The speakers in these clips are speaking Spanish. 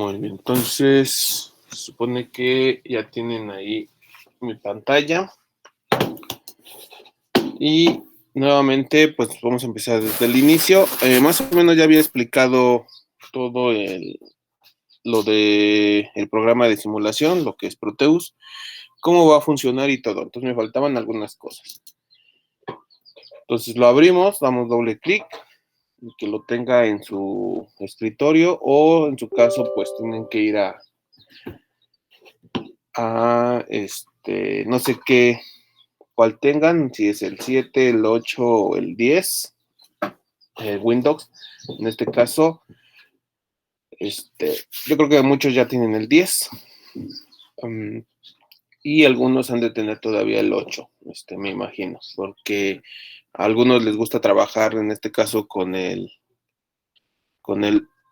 Muy bien, entonces se supone que ya tienen ahí mi pantalla. Y nuevamente, pues vamos a empezar desde el inicio. Más o menos ya había explicado todo lo de el programa de simulación, lo que es Proteus, cómo va a funcionar y todo. Entonces me faltaban algunas cosas. Entonces lo abrimos, damos doble clic, y que lo tenga en su escritorio o en su caso, pues tienen que ir a no sé qué, cuál tengan, si es el 7, el 8 o el 10, Windows. En este caso, yo creo que muchos ya tienen el 10, y algunos han de tener todavía el 8, me imagino, porque a algunos les gusta trabajar, en este caso, con el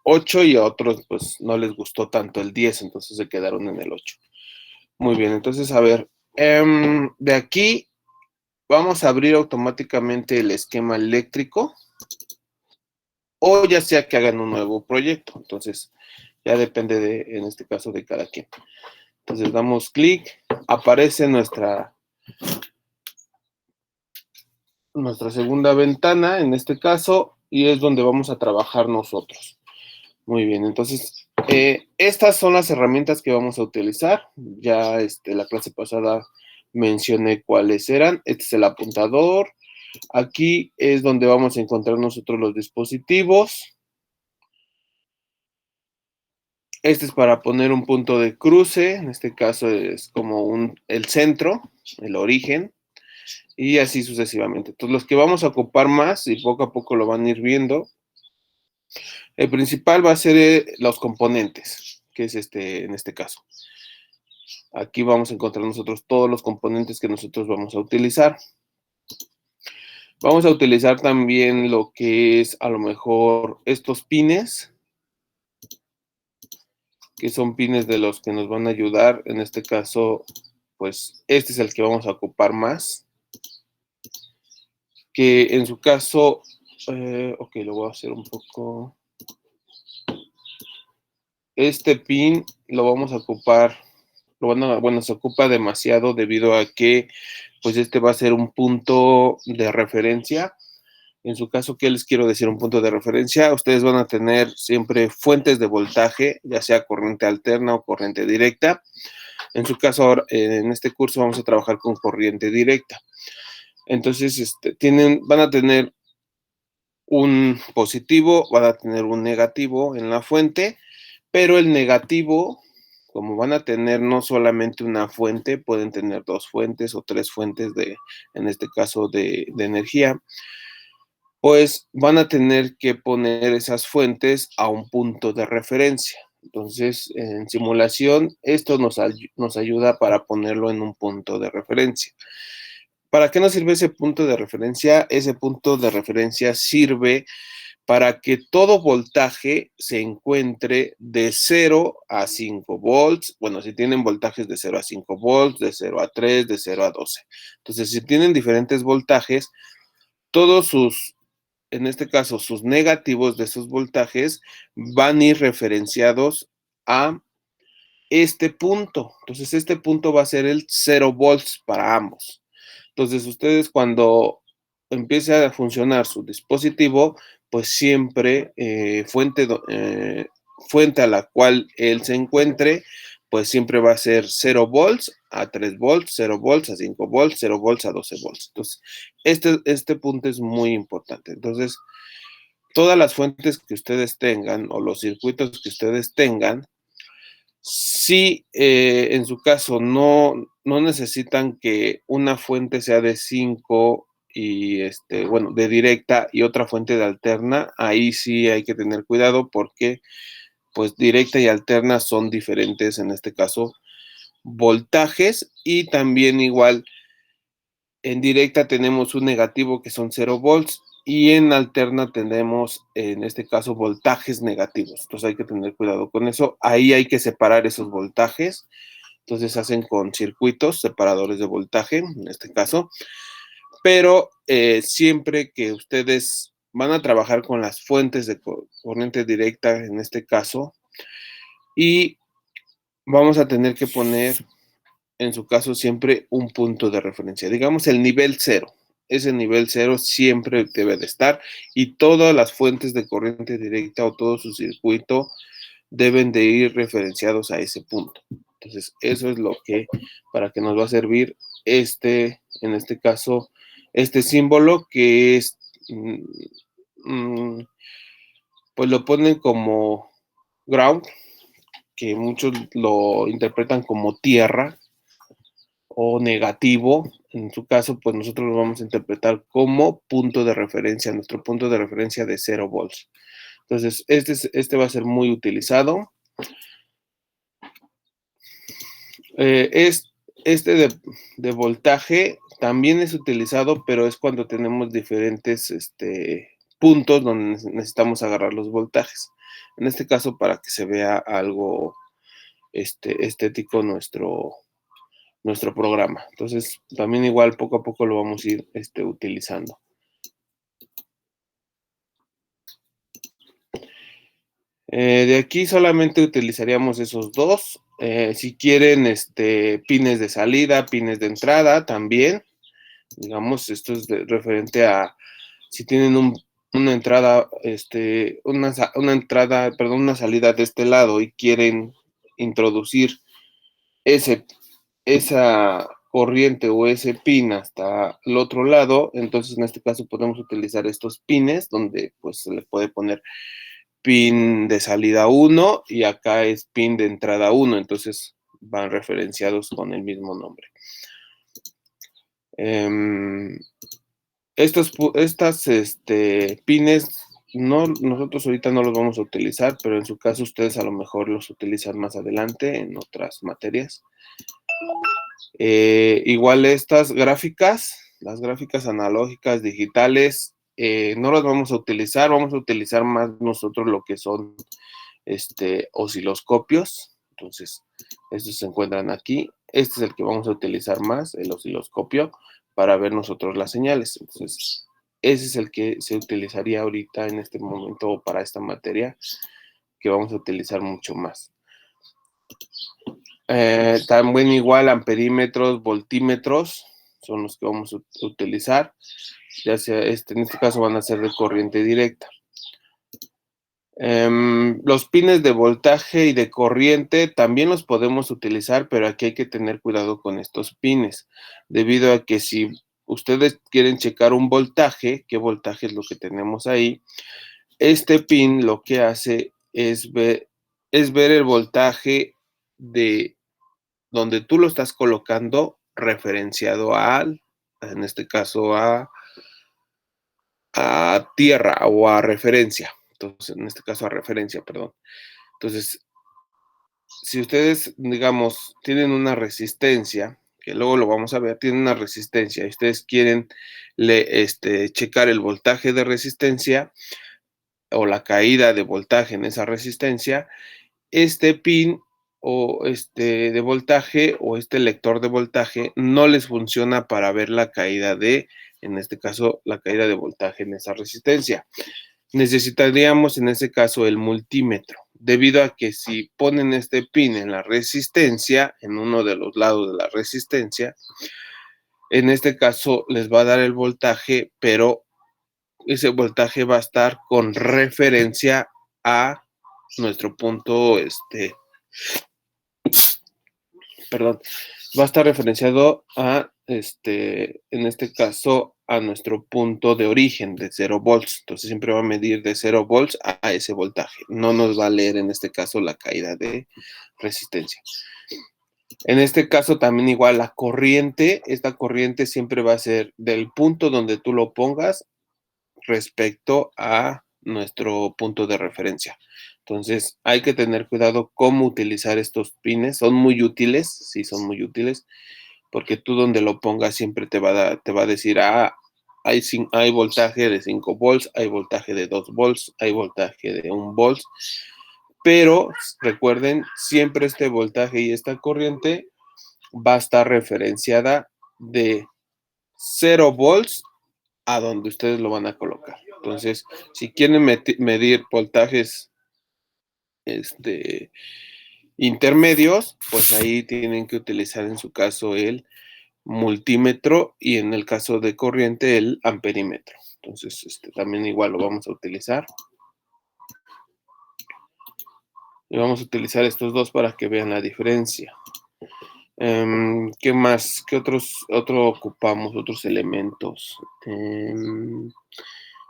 8 y a otros pues no les gustó tanto el 10, entonces se quedaron en el 8. Muy bien, entonces a ver, de aquí vamos a abrir automáticamente el esquema eléctrico, o ya sea que hagan un nuevo proyecto. Entonces ya depende en este caso de cada quien. Entonces damos clic, aparece nuestra segunda ventana en este caso, y es donde vamos a trabajar nosotros. Muy bien, entonces estas son las herramientas que vamos a utilizar. Ya la clase pasada mencioné cuáles eran. Este es el apuntador. Aquí es donde vamos a encontrar nosotros los dispositivos. Este es para poner un punto de cruce. En este caso es como el centro, el origen, y así sucesivamente. Entonces los que vamos a ocupar más, y poco a poco lo van a ir viendo, el principal va a ser los componentes, que es en este caso. Aquí vamos a encontrar nosotros todos los componentes que nosotros vamos a utilizar. Vamos a utilizar también lo que es a lo mejor estos pines, que son pines de los que nos van a ayudar. En este caso, pues este es el que vamos a ocupar más. Que en su caso, ok, lo voy a hacer un poco. Este pin lo vamos a ocupar, bueno, se ocupa demasiado debido a que pues este va a ser un punto de referencia. En su caso, ¿qué les quiero decir? Un punto de referencia. Ustedes van a tener siempre fuentes de voltaje, ya sea corriente alterna o corriente directa. En su caso, ahora, en este curso vamos a trabajar con corriente directa. Entonces, van a tener un positivo, van a tener un negativo en la fuente, pero el negativo, como van a tener no solamente una fuente, pueden tener dos fuentes o tres fuentes en este caso, de energía, pues van a tener que poner esas fuentes a un punto de referencia. Entonces, en simulación, esto nos ayuda para ponerlo en un punto de referencia. ¿Para qué nos sirve ese punto de referencia? Ese punto de referencia sirve para que todo voltaje se encuentre de 0 a 5 volts. Bueno, si tienen voltajes de 0 a 5 volts, de 0 a 3, de 0 a 12. Entonces, si tienen diferentes voltajes, todos en este caso, sus negativos de esos voltajes van a ir referenciados a este punto. Entonces, este punto va a ser el 0 volts para ambos. Entonces, ustedes cuando empiece a funcionar su dispositivo, pues siempre fuente a la cual él se encuentre, pues siempre va a ser 0 volts a 3 volts, 0 volts a 5 volts, 0 volts a 12 volts. Entonces, este punto es muy importante. Entonces, todas las fuentes que ustedes tengan o los circuitos que ustedes tengan, si en su caso no necesitan que una fuente sea de 5 y bueno, de directa y otra fuente de alterna, ahí sí hay que tener cuidado porque pues directa y alterna son diferentes, en este caso, voltajes, y también igual en directa tenemos un negativo que son 0 volts y en alterna tenemos, en este caso, voltajes negativos. Entonces hay que tener cuidado con eso. Ahí hay que separar esos voltajes. Entonces se hacen con circuitos separadores de voltaje, en este caso. Pero siempre que ustedes van a trabajar con las fuentes de corriente directa, en este caso, y vamos a tener que poner, en su caso, siempre un punto de referencia. Digamos el nivel 0. Ese nivel 0 siempre debe de estar y todas las fuentes de corriente directa o todo su circuito deben de ir referenciados a ese punto. Entonces, eso es lo que, para que nos va a servir en este caso, este símbolo que es, pues lo ponen como ground, que muchos lo interpretan como tierra o negativo. En su caso, pues nosotros lo vamos a interpretar como punto de referencia, nuestro punto de referencia de 0 volts. Entonces, este va a ser muy utilizado. Este de voltaje también es utilizado, pero es cuando tenemos diferentes puntos donde necesitamos agarrar los voltajes. En este caso, para que se vea algo estético nuestro programa. Entonces, también igual poco a poco lo vamos a ir utilizando. De aquí solamente utilizaríamos esos dos. Si quieren pines de salida, pines de entrada también. Digamos, esto es referente a si tienen una entrada, una salida de este lado y quieren introducir esa corriente o ese pin hasta el otro lado, entonces en este caso podemos utilizar estos pines donde pues se le puede poner pin de salida 1 y acá es pin de entrada 1, entonces van referenciados con el mismo nombre. Estas pines, nosotros ahorita no los vamos a utilizar, pero en su caso ustedes a lo mejor los utilizan más adelante en otras materias. Igual estas gráficas, las gráficas analógicas digitales, no las vamos a utilizar más nosotros lo que son osciloscopios. Entonces, estos se encuentran aquí. Este es el que vamos a utilizar más, el osciloscopio, para ver nosotros las señales. Entonces, ese es el que se utilizaría ahorita en este momento para esta materia, que vamos a utilizar mucho más. También igual amperímetros, voltímetros, son los que vamos a utilizar. Ya sea, en este caso van a ser de corriente directa. Los pines de voltaje y de corriente también los podemos utilizar, pero aquí hay que tener cuidado con estos pines, debido a que si ustedes quieren checar un voltaje, qué voltaje es lo que tenemos ahí, este pin lo que hace es ver el voltaje de donde tú lo estás colocando referenciado en este caso a tierra o a referencia. Entonces, en este caso a referencia, perdón. Entonces, si ustedes, digamos, tienen una resistencia, que luego lo vamos a ver, tienen una resistencia y ustedes quieren checar el voltaje de resistencia o la caída de voltaje en esa resistencia, este pin o de voltaje o este lector de voltaje no les funciona para ver la caída en este caso, la caída de voltaje en esa resistencia. Necesitaríamos en ese caso el multímetro, debido a que si ponen este pin en la resistencia, en uno de los lados de la resistencia, en este caso les va a dar el voltaje, pero ese voltaje va a estar con referencia a nuestro punto, perdón, va a estar referenciado a, en este caso, a nuestro punto de origen de 0 volts. Entonces siempre va a medir de 0 volts a ese voltaje. No nos va a leer en este caso la caída de resistencia. En este caso también igual la corriente, esta corriente siempre va a ser del punto donde tú lo pongas respecto a nuestro punto de referencia. Entonces hay que tener cuidado cómo utilizar estos pines. Son muy útiles, sí son muy útiles, porque tú donde lo pongas siempre te va a decir, hay voltaje de 5 volts, hay voltaje de 2 volts, hay voltaje de 1 volt, pero recuerden, siempre este voltaje y esta corriente va a estar referenciada de 0 volts a donde ustedes lo van a colocar. Entonces, si quieren medir voltajes intermedios, pues ahí tienen que utilizar en su caso el multímetro y en el caso de corriente el amperímetro. Entonces, también igual lo vamos a utilizar. Y vamos a utilizar estos dos para que vean la diferencia. ¿Qué más? ¿Qué otro ocupamos? Otros elementos.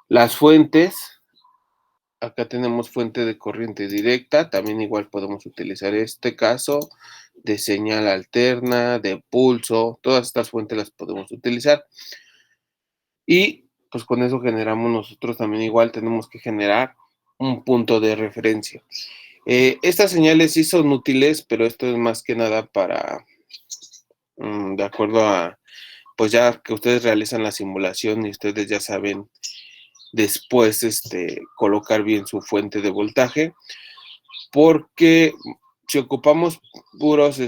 Las fuentes. Acá tenemos fuente de corriente directa. También igual podemos utilizar este caso de señal alterna, de pulso. Todas estas fuentes las podemos utilizar. Y pues con eso generamos nosotros también igual tenemos que generar un punto de referencia. Estas señales sí son útiles, pero esto es más que nada para, de acuerdo a, pues ya que ustedes realizan la simulación y ustedes ya saben después colocar bien su fuente de voltaje, porque si ocupamos puros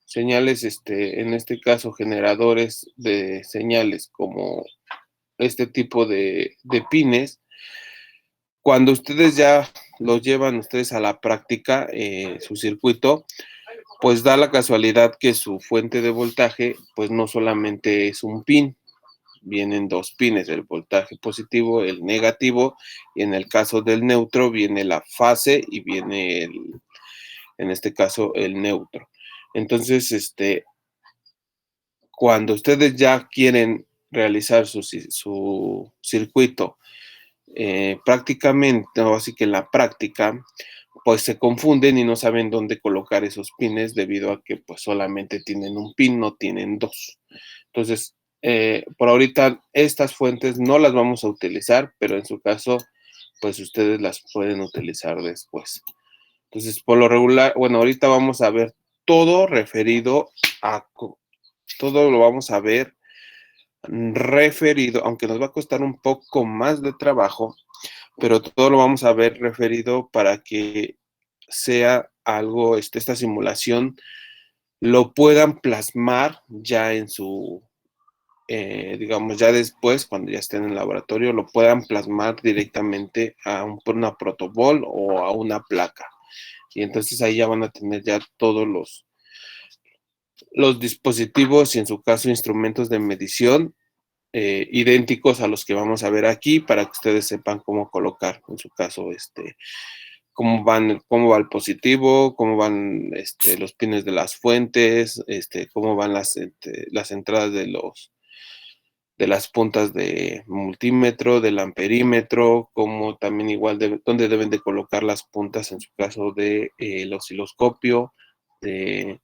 señales, en este caso generadores de señales como este tipo de pines, cuando ustedes ya los llevan ustedes a la práctica, su circuito, pues da la casualidad que su fuente de voltaje, pues no solamente es un pin, vienen dos pines, el voltaje positivo, el negativo, y en el caso del neutro viene la fase y viene en este caso el neutro. Entonces, cuando ustedes ya quieren realizar su circuito prácticamente, o así que en la práctica, pues se confunden y no saben dónde colocar esos pines debido a que pues solamente tienen un pin, no tienen dos. Entonces, por ahorita estas fuentes no las vamos a utilizar, pero en su caso, pues ustedes las pueden utilizar después. Entonces, por lo regular, bueno, ahorita vamos a ver todo referido a, todo lo vamos a ver referido, aunque nos va a costar un poco más de trabajo, pero todo lo vamos a ver referido para que sea algo, esta simulación lo puedan plasmar ya en su, digamos, ya después, cuando ya estén en el laboratorio, lo puedan plasmar directamente a una protobol o a una placa. Y entonces ahí ya van a tener ya todos los dispositivos y en su caso instrumentos de medición idénticos a los que vamos a ver aquí para que ustedes sepan cómo colocar, en su caso, cómo va el positivo, cómo van los pines de las fuentes, cómo van las entradas de las puntas de multímetro, del amperímetro, como también igual dónde deben de colocar las puntas en su caso de el osciloscopio, de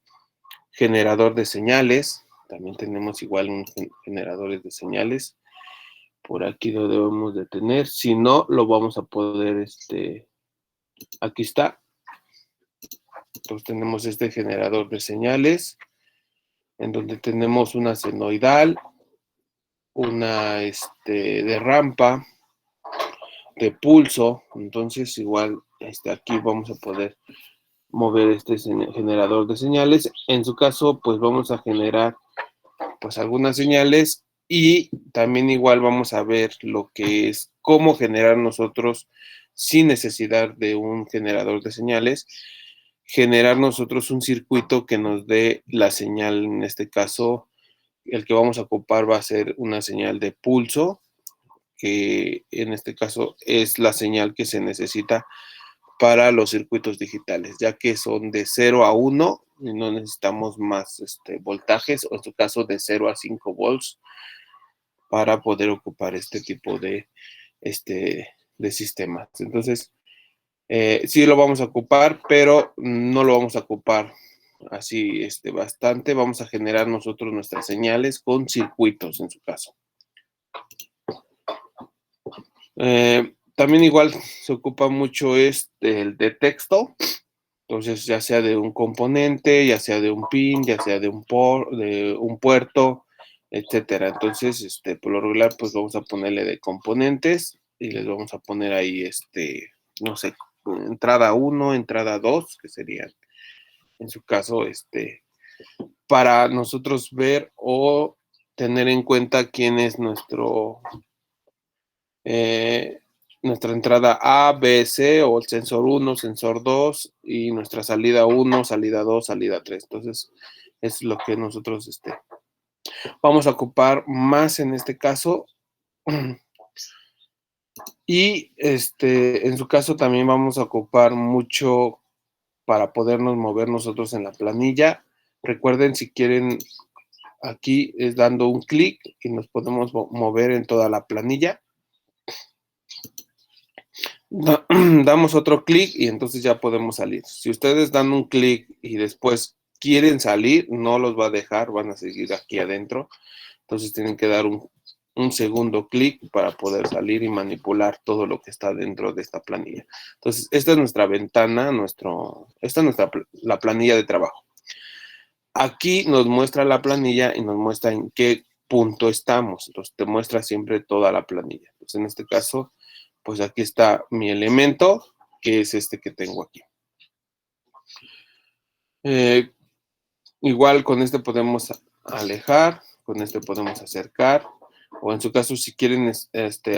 generador de señales. También tenemos igual un generadores de señales. Por aquí lo debemos de tener. Si no, lo vamos a poder, aquí está. Entonces tenemos este generador de señales, en donde tenemos una senoidal, una de rampa, de pulso. Entonces igual aquí vamos a poder mover este generador de señales. En su caso, pues vamos a generar pues algunas señales y también igual vamos a ver lo que es cómo generar nosotros sin necesidad de un generador de señales, generar nosotros un circuito que nos dé la señal. En este caso, el que vamos a ocupar va a ser una señal de pulso, que en este caso es la señal que se necesita para los circuitos digitales, ya que son de 0 a 1 y no necesitamos más voltajes, o en su caso de 0 a 5 volts, para poder ocupar este tipo de sistemas. Entonces, sí lo vamos a ocupar, pero no lo vamos a ocupar así bastante. Vamos a generar nosotros nuestras señales con circuitos en su caso. También igual se ocupa mucho el de texto. Entonces, ya sea de un componente, ya sea de un pin, ya sea de un puerto, etcétera. Entonces, por lo regular, pues vamos a ponerle de componentes y les vamos a poner ahí, no sé, entrada 1, entrada 2, que serían, en su caso, para nosotros ver o tener en cuenta quién es nuestro, nuestra entrada A, B, C, o el sensor 1, sensor 2, y nuestra salida 1, salida 2, salida 3. Entonces, es lo que nosotros vamos a ocupar más en este caso. Y en su caso también vamos a ocupar mucho para podernos mover nosotros en la planilla. Recuerden, si quieren, aquí es dando un clic y nos podemos mover en toda la planilla. Damos otro clic y entonces ya podemos salir. Si ustedes dan un clic y después quieren salir, no los va a dejar, van a seguir aquí adentro. Entonces tienen que dar un segundo clic para poder salir y manipular todo lo que está dentro de esta planilla. Entonces, esta es nuestra ventana, esta es la planilla de trabajo. Aquí nos muestra la planilla y nos muestra en qué punto estamos. Entonces, te muestra siempre toda la planilla. Entonces, en este caso, pues aquí está mi elemento, que es este que tengo aquí. Igual con este podemos alejar, con este podemos acercar, o en su caso, si quieren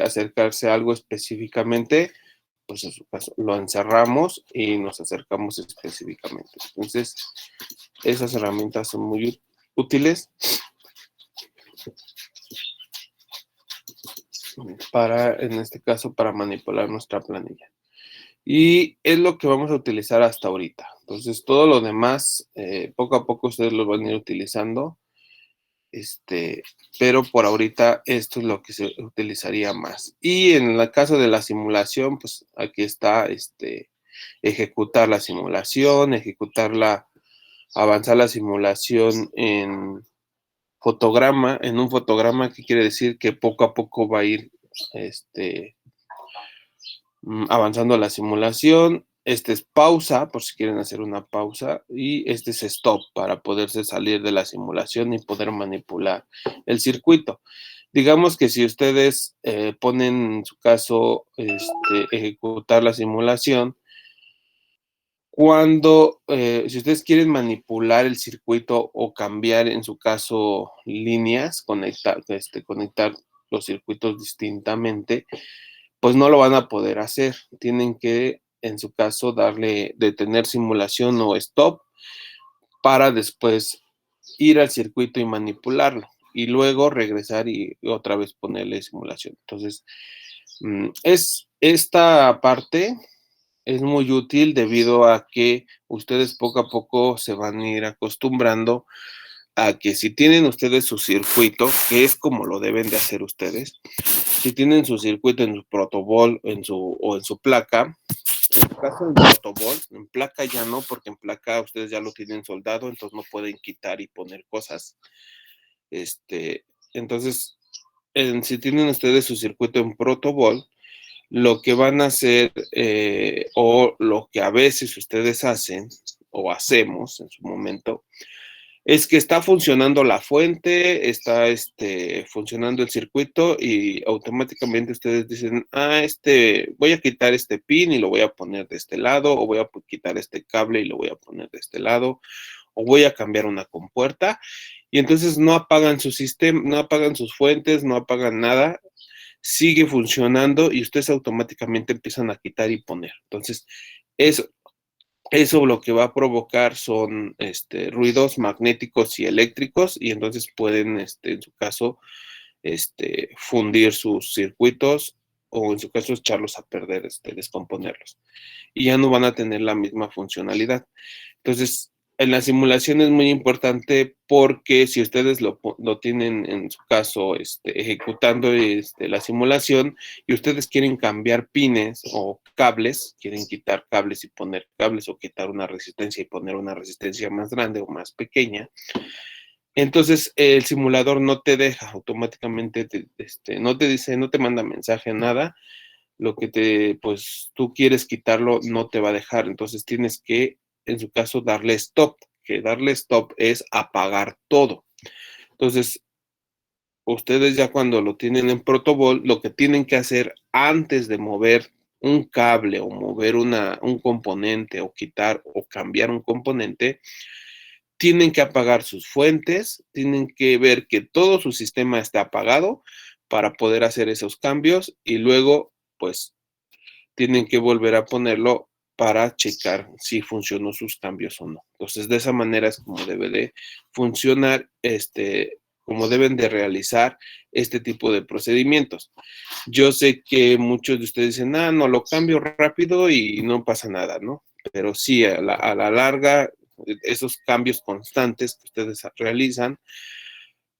acercarse a algo específicamente, pues en su caso lo encerramos y nos acercamos específicamente. Entonces, esas herramientas son muy útiles en este caso, para manipular nuestra planilla. Y es lo que vamos a utilizar hasta ahorita. Entonces, todo lo demás, poco a poco ustedes lo van a ir utilizando. Pero por ahorita esto es lo que se utilizaría más. Y en el caso de la simulación, pues aquí está, ejecutar la simulación, avanzar la simulación en un fotograma, que quiere decir que poco a poco va a ir, avanzando la simulación. Este es pausa, por si quieren hacer una pausa, y este es stop, para poderse salir de la simulación y poder manipular el circuito. Digamos que si ustedes ponen, en su caso, ejecutar la simulación, si ustedes quieren manipular el circuito o cambiar, en su caso, líneas, conectar los circuitos distintamente, pues no lo van a poder hacer. Tienen que, en su caso, detener simulación o stop para después ir al circuito y manipularlo, y luego regresar y otra vez ponerle simulación. Entonces, esta parte es muy útil debido a que ustedes poco a poco se van a ir acostumbrando a que, si tienen ustedes su circuito, que es como lo deben de hacer ustedes, si tienen su circuito en su protobol o en su placa. En su caso, en protobol, en placa ya no, porque en placa ustedes ya lo tienen soldado, entonces no pueden quitar y poner cosas. Entonces, si tienen ustedes su circuito en protobol, lo que van a hacer, o lo que a veces ustedes hacen o hacemos en su momento, es que está funcionando la fuente, está funcionando el circuito, y automáticamente ustedes dicen, voy a quitar este pin y lo voy a poner de este lado, o voy a quitar este cable y lo voy a poner de este lado, o voy a cambiar una compuerta, y entonces no apagan su sistema, no apagan sus fuentes, no apagan nada, sigue funcionando y ustedes automáticamente empiezan a quitar y poner. Entonces, eso lo que va a provocar son ruidos magnéticos y eléctricos, y entonces pueden, en su caso, fundir sus circuitos, o en su caso echarlos a perder, descomponerlos. Y ya no van a tener la misma funcionalidad. Entonces, en la simulación es muy importante, porque si ustedes lo tienen, en su caso, ejecutando la simulación, y ustedes quieren cambiar pines o cables, quieren quitar cables y poner cables, o quitar una resistencia y poner una resistencia más grande o más pequeña, entonces el simulador no te deja automáticamente, no te dice, no te manda mensaje, nada. Lo que pues tú quieres quitarlo, no te va a dejar. Entonces tienes que, en su caso, darle stop, que darle stop es apagar todo. Entonces, ustedes ya cuando lo tienen en protobol, lo que tienen que hacer antes de mover un cable, o mover un componente, o quitar o cambiar un componente, tienen que apagar sus fuentes, tienen que ver que todo su sistema está apagado para poder hacer esos cambios, y luego, pues, tienen que volver a ponerlo para checar si funcionó sus cambios o no. Entonces, de esa manera es como debe de funcionar, como deben de realizar este tipo de procedimientos. Yo sé que muchos de ustedes dicen, no, lo cambio rápido y no pasa nada, ¿no? Pero sí, a la larga, esos cambios constantes que ustedes realizan,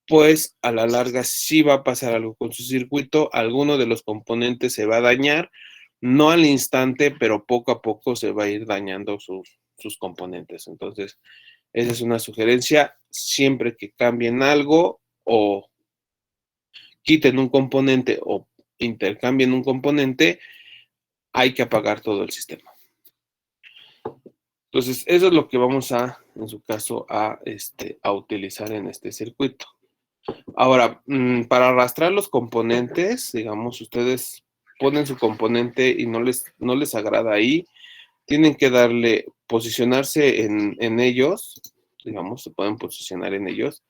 pues a la larga sí va a pasar algo con su circuito, alguno de los componentes se va a dañar, no al instante, pero poco a poco se va a ir dañando sus componentes. Entonces, esa es una sugerencia, siempre que cambien algo o quiten un componente o intercambien un componente, hay que apagar todo el sistema. Entonces, eso es lo que vamos a, en su caso, a utilizar en este circuito. Ahora, para arrastrar los componentes, digamos, ustedes ponen su componente y no les agrada ahí, tienen que darle, posicionarse en ellos, digamos, se pueden posicionar en ellos,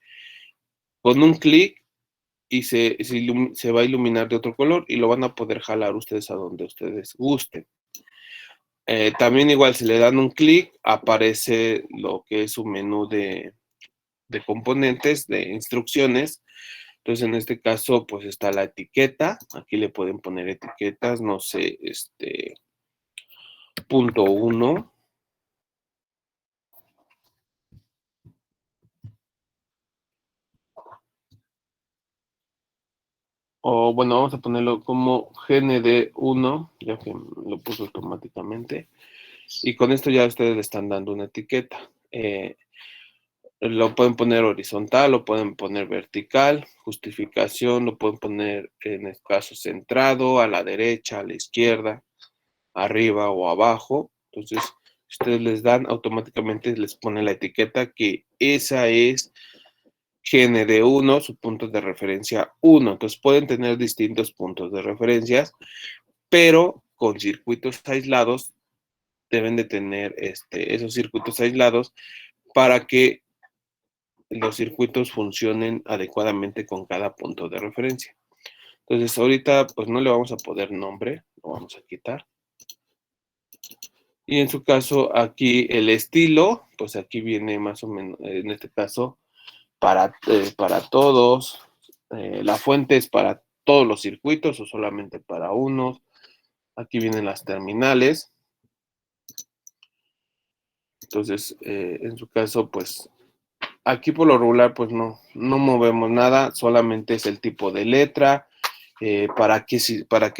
con un clic y se va a iluminar de otro color y lo van a poder jalar ustedes a donde ustedes gusten. También igual, si le dan un clic, aparece lo que es su menú de componentes, de instrucciones. Entonces, en este caso, pues está la etiqueta. Aquí le pueden poner etiquetas, no sé, punto 1. O bueno, vamos a ponerlo como GND1, ya que lo puso automáticamente. Y con esto ya ustedes le están dando una etiqueta. Lo pueden poner horizontal, lo pueden poner vertical, justificación, lo pueden poner en el caso centrado, a la derecha, a la izquierda, arriba o abajo. Entonces, ustedes les dan, automáticamente les pone la etiqueta que esa es GND1, su punto de referencia 1. Entonces, pueden tener distintos puntos de referencias, pero con circuitos aislados deben de tener esos circuitos aislados para que los circuitos funcionen adecuadamente con cada punto de referencia. Entonces, ahorita pues no le vamos a poner nombre, lo vamos a quitar. Y en su caso, aquí el estilo, pues aquí viene más o menos, en este caso, para todos. La fuente es para todos los circuitos o solamente para unos. Aquí vienen las terminales. Entonces, en su caso, pues aquí por lo regular, pues no movemos nada, solamente es el tipo de letra, para qué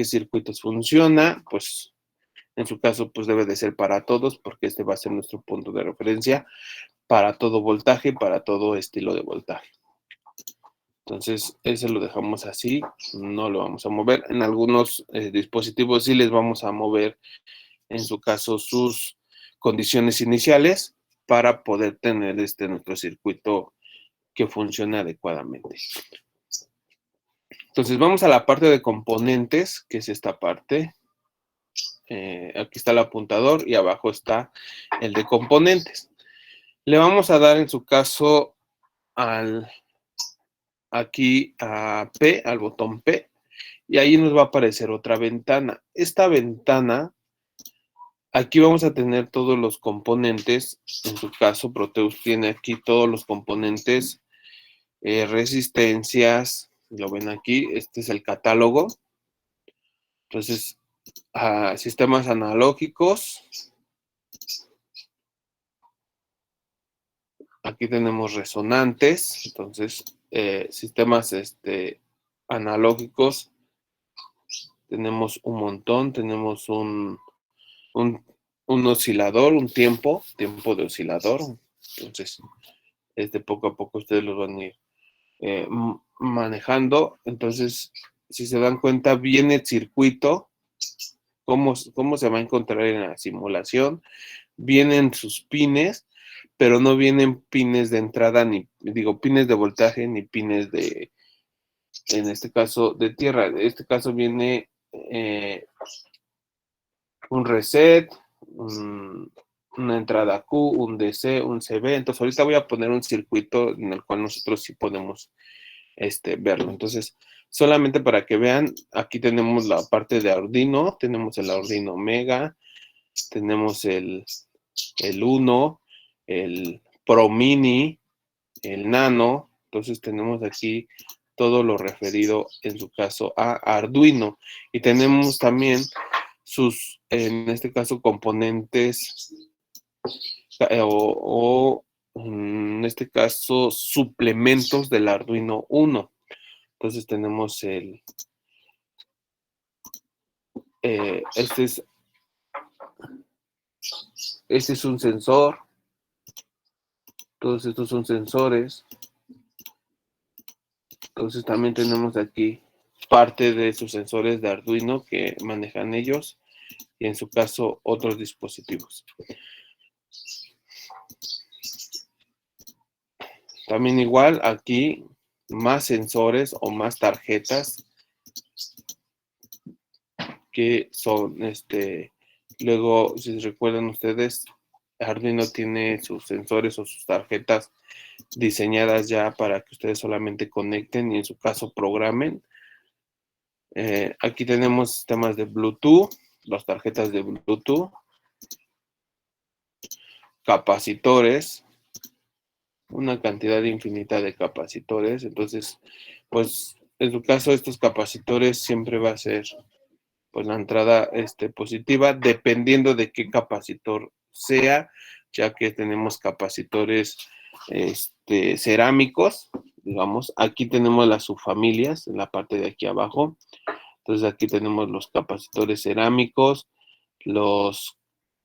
circuitos funciona, pues en su caso, pues debe de ser para todos, porque este va a ser nuestro punto de referencia para todo voltaje, para todo estilo de voltaje. Entonces, ese lo dejamos así, no lo vamos a mover. En algunos dispositivos sí les vamos a mover, en su caso, sus condiciones iniciales para poder tener nuestro circuito que funcione adecuadamente. Entonces, vamos a la parte de componentes, que es esta parte. Aquí está el apuntador y abajo está el de componentes. Le vamos a dar en su caso aquí a P, al botón P, y ahí nos va a aparecer otra ventana. Esta ventana, aquí vamos a tener todos los componentes. En su caso, Proteus tiene aquí todos los componentes, resistencias, lo ven aquí, este es el catálogo. Entonces, sistemas analógicos. Aquí tenemos resonantes, entonces sistemas analógicos, tenemos un montón, tenemos un oscilador, un tiempo de oscilador, entonces poco a poco ustedes los van a ir manejando. Entonces, si se dan cuenta, viene el circuito, cómo se va a encontrar en la simulación, vienen sus pines, pero no vienen pines de entrada, pines de voltaje, ni pines en este caso, de tierra. En este caso viene un reset, una entrada Q, un DC, un CB. Entonces ahorita voy a poner un circuito en el cual nosotros sí podemos verlo. Entonces, solamente para que vean, aquí tenemos la parte de Arduino, tenemos el Arduino Mega, tenemos el Uno, el Pro Mini, el Nano. Entonces tenemos aquí todo lo referido en su caso a Arduino, y tenemos también sus, en este caso, componentes en este caso suplementos del Arduino Uno. Entonces tenemos este es un sensor, todos estos son sensores. Entonces también tenemos aquí parte de sus sensores de Arduino que manejan ellos, y en su caso otros dispositivos. También igual aquí más sensores o más tarjetas que son luego, si recuerdan ustedes, Arduino tiene sus sensores o sus tarjetas diseñadas ya para que ustedes solamente conecten y en su caso programen. Aquí tenemos sistemas de Bluetooth, las tarjetas de Bluetooth, capacitores, una cantidad infinita de capacitores. Entonces, pues en su caso estos capacitores siempre va a ser pues la entrada positiva, dependiendo de qué capacitor sea, ya que tenemos capacitores cerámicos, digamos. Aquí tenemos las subfamilias en la parte de aquí abajo. Entonces aquí tenemos los capacitores cerámicos, los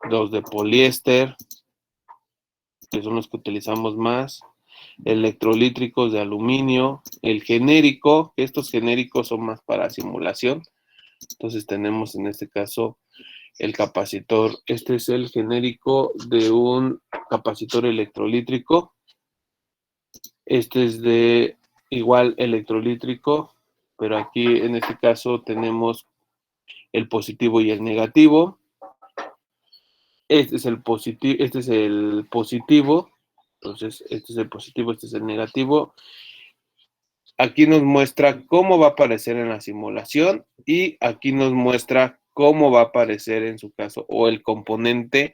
de poliéster, que son los que utilizamos más, electrolítricos de aluminio, el genérico, que estos genéricos son más para simulación. Entonces tenemos en este caso el capacitor. Este es el genérico de un capacitor electrolítrico. Este es de igual electrolítrico, pero aquí en este caso tenemos el positivo y el negativo. Este es el positivo, entonces este es el positivo, este es el negativo. Aquí nos muestra cómo va a aparecer en la simulación, y aquí nos muestra cómo va a aparecer en su caso, o el componente,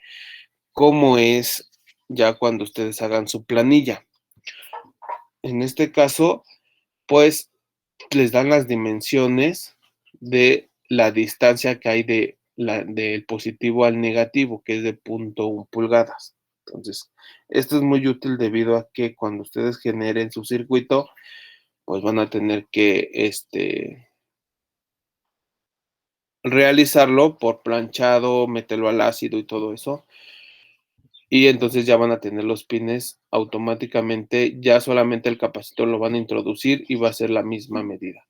cómo es ya cuando ustedes hagan su planilla. En este caso, pues les dan las dimensiones de la distancia que hay del positivo al negativo, que es de 0.1 pulgadas. Entonces, esto es muy útil debido a que cuando ustedes generen su circuito, pues van a tener que realizarlo por planchado, meterlo al ácido y todo eso. Y entonces ya van a tener los pines automáticamente, ya solamente el capacitor lo van a introducir y va a ser la misma medida.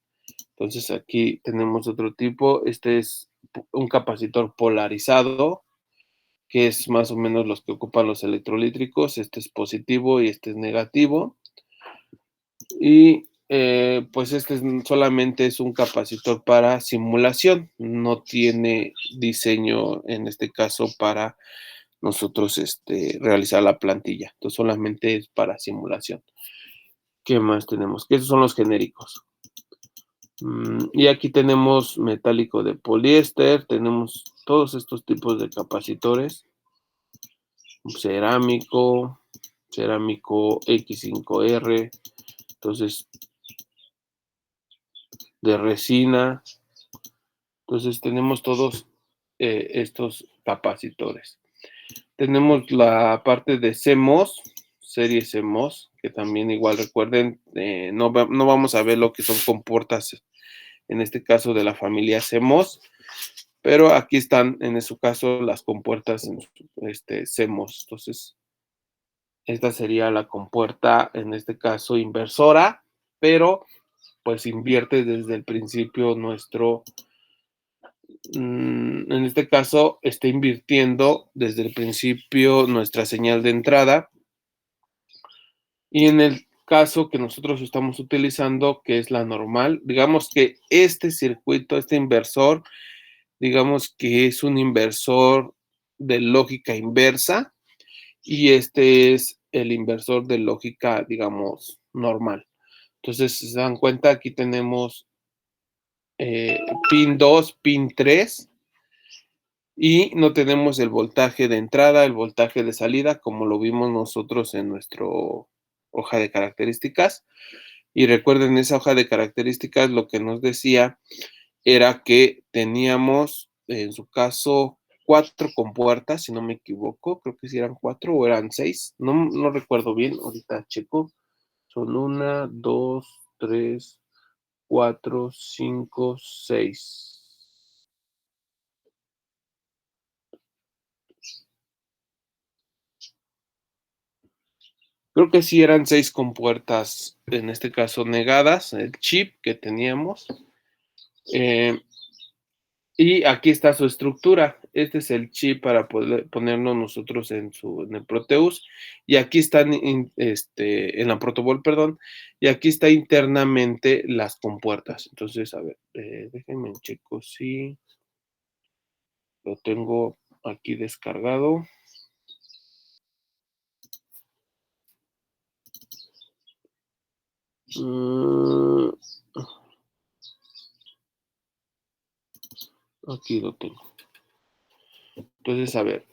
Entonces aquí tenemos otro tipo, este es un capacitor polarizado, que es más o menos los que ocupan los electrolítricos. Este es positivo y este es negativo. Y pues este solamente es un capacitor para simulación, no tiene diseño en este caso para nosotros realizar la plantilla. Entonces solamente es para simulación. ¿Qué más tenemos? Que esos son los genéricos. Y aquí tenemos metálico de poliéster, tenemos todos estos tipos de capacitores. Cerámico, cerámico X5R, entonces de resina. Entonces tenemos todos estos capacitores. Tenemos la parte de CMOS, serie CMOS, que también igual recuerden, no vamos a ver lo que son compuertas, en este caso de la familia CMOS, pero aquí están en su caso las compuertas en CMOS. Entonces, esta sería la compuerta, en este caso inversora, pero pues invierte desde el principio en este caso está invirtiendo desde el principio nuestra señal de entrada, y en el caso que nosotros estamos utilizando, que es la normal, digamos que este circuito, este inversor, digamos que es un inversor de lógica inversa, y este es el inversor de lógica, digamos, normal. Entonces, si se dan cuenta, aquí tenemos pin 2, pin 3, y no tenemos el voltaje de entrada, el voltaje de salida, como lo vimos nosotros en nuestra hoja de características. Y recuerden, esa hoja de características lo que nos decía era que teníamos, en su caso, 4 compuertas, si no me equivoco, creo que si eran 4 o eran 6, no recuerdo bien, ahorita checo. Son 1, 2, 3, 4, 5, 6. Creo que sí eran 6 compuertas, en este caso negadas, el chip que teníamos. Y aquí está su estructura. Este es el chip para poder ponerlo nosotros en el Proteus. Y aquí están en la Protobol, perdón. Y aquí está internamente las compuertas. Entonces, a ver, déjenme checo si lo tengo aquí descargado. Aquí lo tengo. Entonces, a ver.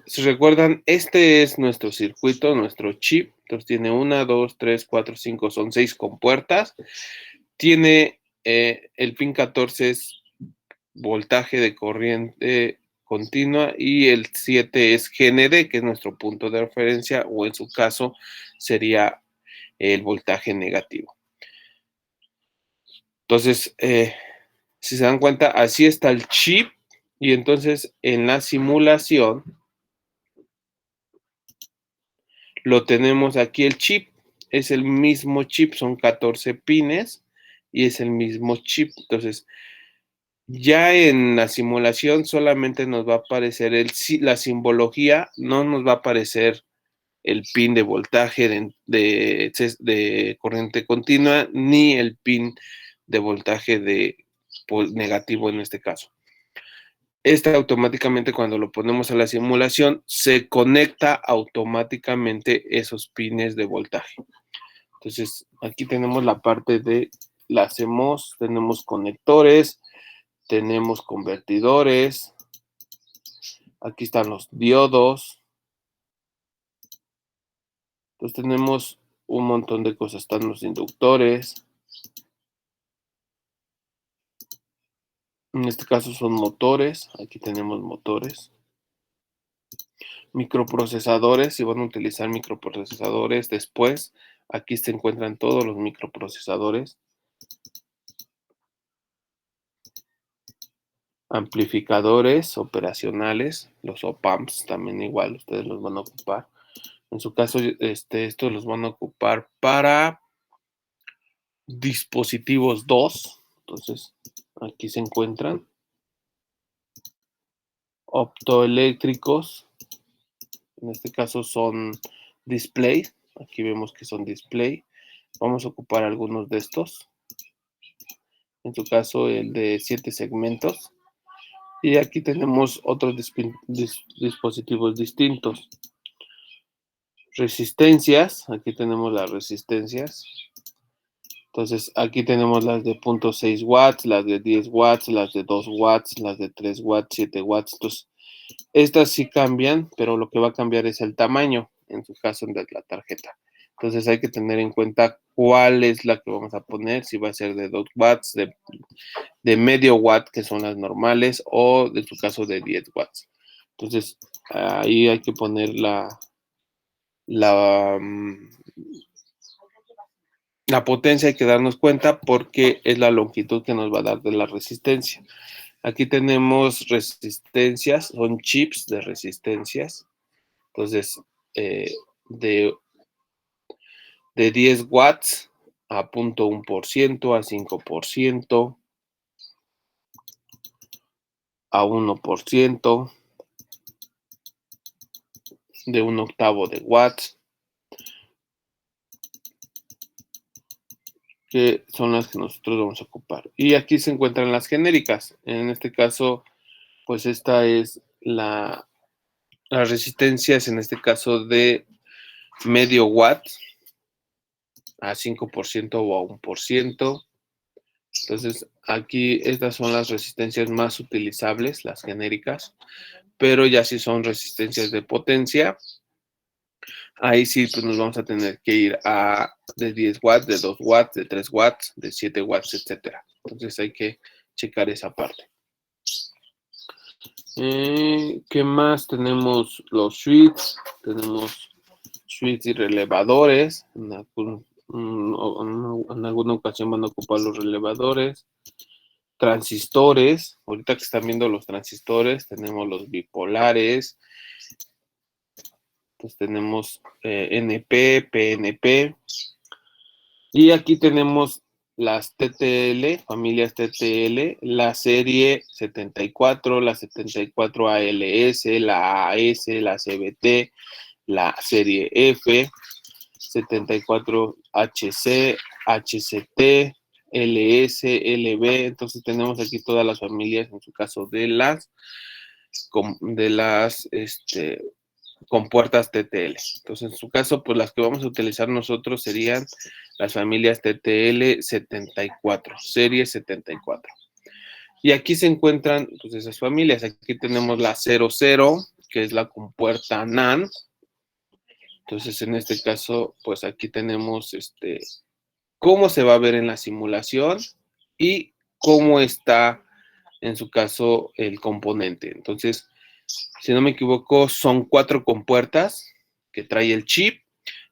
Si recuerdan, este es nuestro circuito, nuestro chip. Entonces tiene 1, 2, 3, 4, 5, son 6 compuertas. Tiene el pin 14 es voltaje de corriente continua y el 7 es GND, que es nuestro punto de referencia, o en su caso sería el voltaje negativo. Entonces, si se dan cuenta, así está el chip, y entonces en la simulación lo tenemos aquí. El chip es el mismo chip, son 14 pines y es el mismo chip. Entonces, ya en la simulación solamente nos va a aparecer la simbología, no nos va a aparecer el pin de voltaje de corriente continua, ni el pin de voltaje negativo en este caso. Automáticamente, cuando lo ponemos a la simulación, se conecta automáticamente esos pines de voltaje. Entonces, aquí tenemos la parte de la CMOS, tenemos conectores, tenemos convertidores, aquí están los diodos. Entonces tenemos un montón de cosas, están los inductores. En este caso son motores, aquí tenemos motores. Microprocesadores, si van a utilizar microprocesadores después, aquí se encuentran todos los microprocesadores. Amplificadores operacionales, los op-amps también igual, ustedes los van a ocupar. En su caso, estos los van a ocupar para dispositivos 2. Entonces, aquí se encuentran optoeléctricos. En este caso son display. Aquí vemos que son display. Vamos a ocupar algunos de estos. En su caso, el de 7 segmentos. Y aquí tenemos otros dispositivos distintos. Resistencias. Aquí tenemos las resistencias. Entonces, aquí tenemos las de 0.6 watts, las de 10 watts, las de 2 watts, las de 3 watts, 7 watts. Entonces, estas sí cambian, pero lo que va a cambiar es el tamaño, en su caso, de la tarjeta. Entonces, hay que tener en cuenta cuál es la que vamos a poner, si va a ser de 2 watts, de medio watt, que son las normales, o en su caso de 10 watts. Entonces, ahí hay que poner la potencia, hay que darnos cuenta porque es la longitud que nos va a dar de la resistencia. Aquí tenemos resistencias, son chips de resistencias. Entonces, de 10 watts a 0.1%, a 5%, a 1%, de 1/8 de watts, que son las que nosotros vamos a ocupar. Y aquí se encuentran las genéricas. En este caso, pues esta es las resistencias, en este caso de medio watt. a 5% o a 1%. Entonces, aquí estas son las resistencias más utilizables, las genéricas, pero ya si son resistencias de potencia, ahí sí pues nos vamos a tener que ir a de 10 watts, de 2 watts, de 3 watts, de 7 watts, etcétera. Entonces hay que checar esa parte. ¿Qué más? Tenemos los switches, tenemos switches y relevadores. En alguna ocasión van a ocupar los relevadores. Transistores, ahorita que están viendo los transistores, tenemos los bipolares, pues tenemos NP, PNP, y aquí tenemos las TTL, familias TTL, la serie 74, la 74ALS, la AS, la CBT, la serie F, 74HC, HCT, LS, LB. Entonces tenemos aquí todas las familias, en su caso de las compuertas TTL. Entonces, en su caso, pues las que vamos a utilizar nosotros serían las familias TTL 74, serie 74. Y aquí se encuentran pues esas familias. Aquí tenemos la 00, que es la compuerta NAND. Entonces, en este caso, pues aquí tenemos cómo se va a ver en la simulación y cómo está, en su caso, el componente. Entonces, si no me equivoco, son 4 compuertas que trae el chip.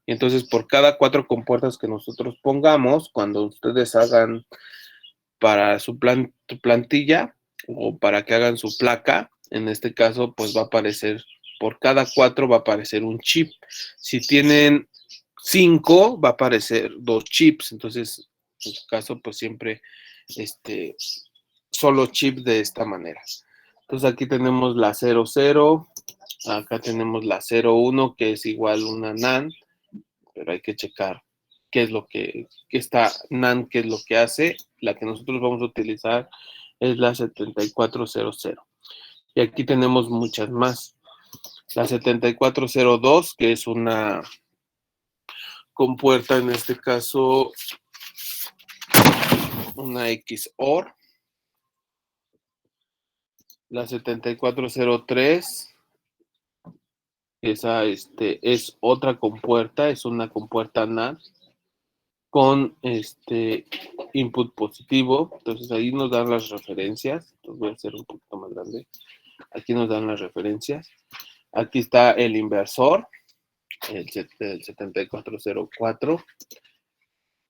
Y entonces, por cada 4 compuertas que nosotros pongamos, cuando ustedes hagan para su plantilla o para que hagan su placa, en este caso, pues va a aparecer, por cada 4 va a aparecer un chip. Si tienen 5, va a aparecer 2 chips. Entonces, en su caso, pues siempre solo chips de esta manera. Entonces aquí tenemos la 00, acá tenemos la 01, que es igual una NAND, pero hay que checar qué es lo que esta NAND, qué es lo que hace. La que nosotros vamos a utilizar es la 7400. Y aquí tenemos muchas más. La 7402, que es una compuerta, en este caso, una XOR. La 7403, esa es otra compuerta, es una compuerta NAND con input positivo. Entonces ahí nos dan las referencias. Entonces voy a hacer un poquito más grande. Aquí nos dan las referencias. Aquí está el inversor, el 7404.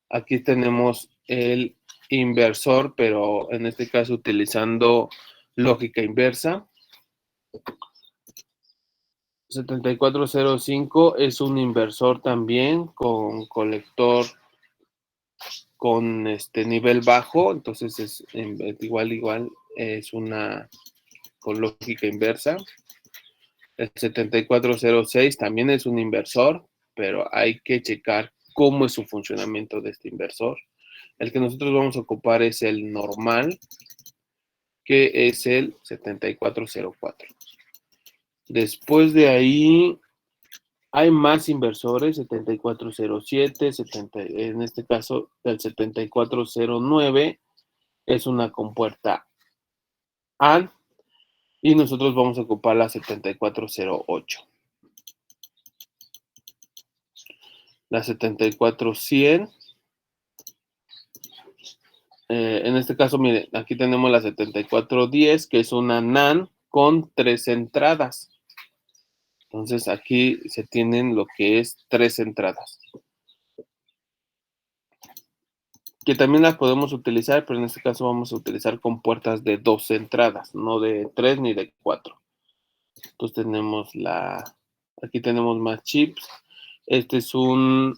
Aquí tenemos el inversor, pero en este caso utilizando lógica inversa. 7405 es un inversor también con colector con nivel bajo, entonces es igual, es una con lógica inversa. El 7406 también es un inversor, pero hay que checar cómo es su funcionamiento de este inversor. El que nosotros vamos a ocupar es el normal, que es el 7404. Después de ahí hay más inversores, 7407, en este caso el 7409 es una compuerta AND y nosotros vamos a ocupar la 7408. La 7400, en este caso, miren, aquí tenemos la 7410, que es una NAND con 3 entradas. Entonces aquí se tienen lo que es 3 entradas. Que también las podemos utilizar, pero en este caso vamos a utilizar con puertas de 2 entradas, no de 3 ni de 4. Entonces tenemos aquí tenemos más chips. Este es un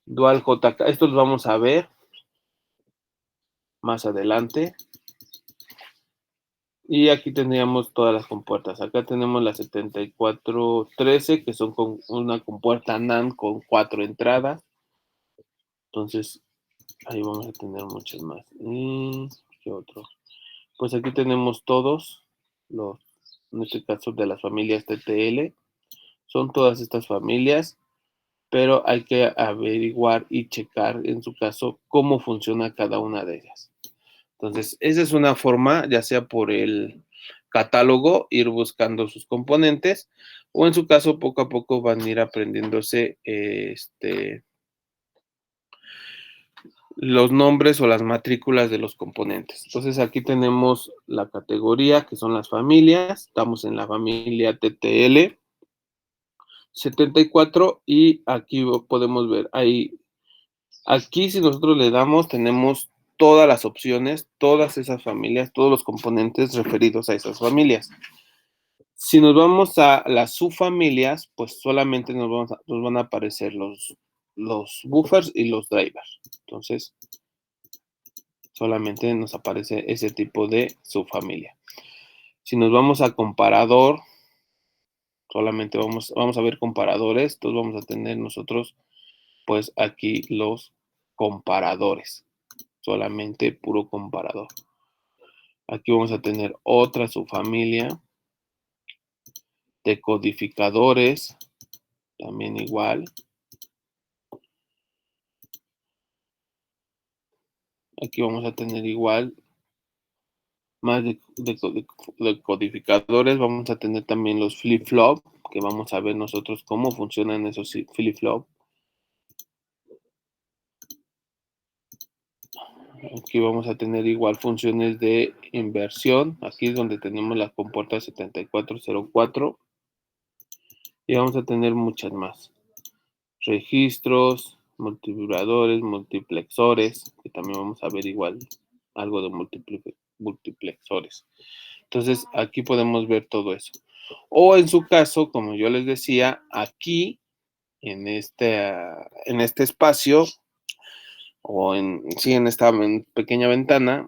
Dual JK. Estos los vamos a ver más adelante. Y aquí tendríamos todas las compuertas. Acá tenemos la 7413, que son con una compuerta NAND con 4 entradas. Entonces, ahí vamos a tener muchas más. ¿Y qué otro? Pues aquí tenemos todos en este caso de las familias TTL. Son todas estas familias. pero hay que averiguar y checar en su caso cómo funciona cada una de ellas. Entonces, esa es una forma, ya sea por el catálogo, ir buscando sus componentes, o en su caso, poco a poco van a ir aprendiéndose los nombres o las matrículas de los componentes. Entonces, aquí tenemos la categoría, que son las familias. Estamos en la familia TTL 74 y aquí podemos ver, aquí si nosotros le damos, tenemos todas las opciones, todas esas familias, todos los componentes referidos a esas familias. Si nos vamos a las subfamilias, pues solamente nos van a aparecer los buffers y los drivers. Entonces, solamente nos aparece ese tipo de subfamilia. Si nos vamos a comparador, solamente vamos a ver comparadores. Entonces vamos a tener nosotros, pues aquí los comparadores. Solamente puro comparador. Aquí vamos a tener otra subfamilia de codificadores, también igual. Aquí vamos a tener igual más de codificadores. Vamos a tener también los flip-flop, que vamos a ver nosotros cómo funcionan esos flip-flop. Aquí vamos a tener igual funciones de inversión. Aquí es donde tenemos la compuerta 7404. Y vamos a tener muchas más. Registros, multivibradores, multiplexores, que también vamos a ver igual algo de multiplexores. Entonces, aquí podemos ver todo eso. O en su caso, como yo les decía, aquí, en este espacio, o en esta pequeña ventana,